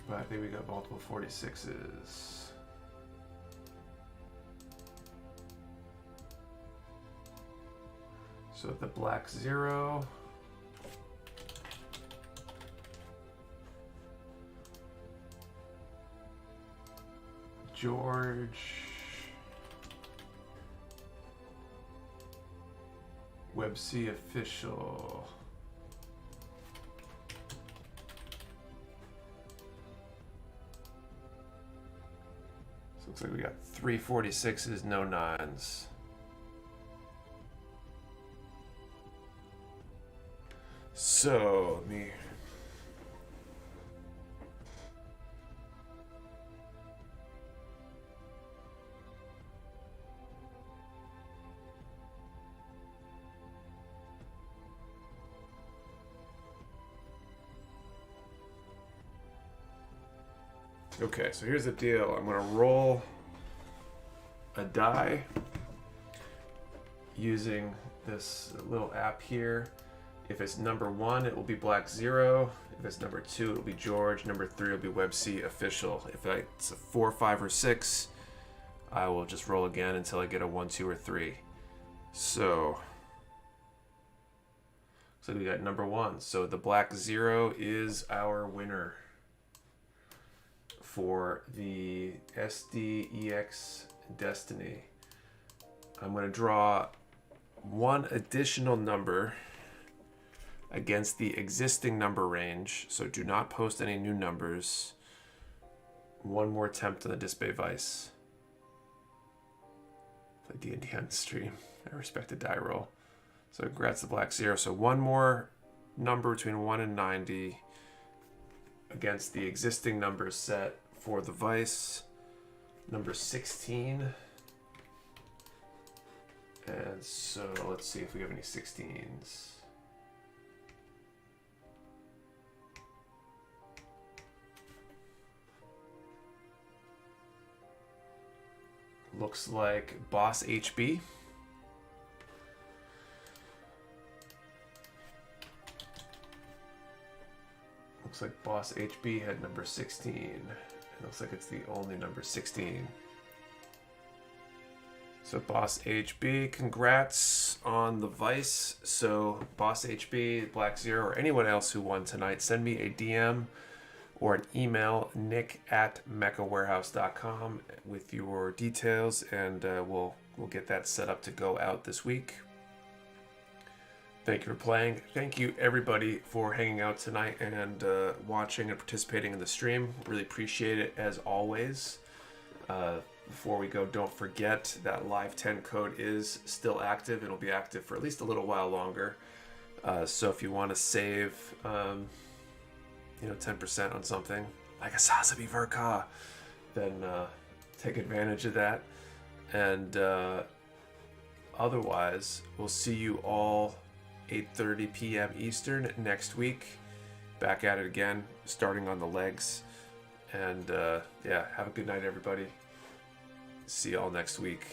But I think we got multiple 46s. So the black 0. George. Web C official. So looks like we got 3 46s, no 9s. So let me. Okay, so here's the deal. I'm gonna roll a die using this little app here. If it's number 1, it will be black 0. If it's number 2, it'll be George. Number 3 will be Web C official. If it's a 4, 5, or 6, I will just roll again until I get a 1, 2, or 3. So we got number 1. So the black 0 is our winner for the SDEX Destiny. I'm going to draw one additional number against the existing number range, so do not post any new numbers. One more attempt on the Disc Bay Vice. Play D&D on the stream. I respect the die roll. So congrats to Black 0. So one more number between 1 and 90 against the existing number set for the Vice, number 16. And so let's see if we have any 16s. Looks like Boss HB. Looks like Boss HB had number 16. It looks like it's the only number 16. So Boss HB, congrats on the Vice. So Boss HB, Black 0, or anyone else who won tonight, send me a DM or an email, nick@mechawarehouse.com with your details, and we'll get that set up to go out this week. Thank you for playing. Thank you everybody for hanging out tonight and watching and participating in the stream. Really appreciate it as always. Before we go, don't forget that Live 10 code is still active. It'll be active for at least a little while longer. So if you want to save 10% on something like a Sasabi Verka, then take advantage of that. And otherwise, we'll see you all 8:30 p.m. Eastern next week. Back at it again, starting on the legs. And yeah, have a good night, everybody. See y'all next week.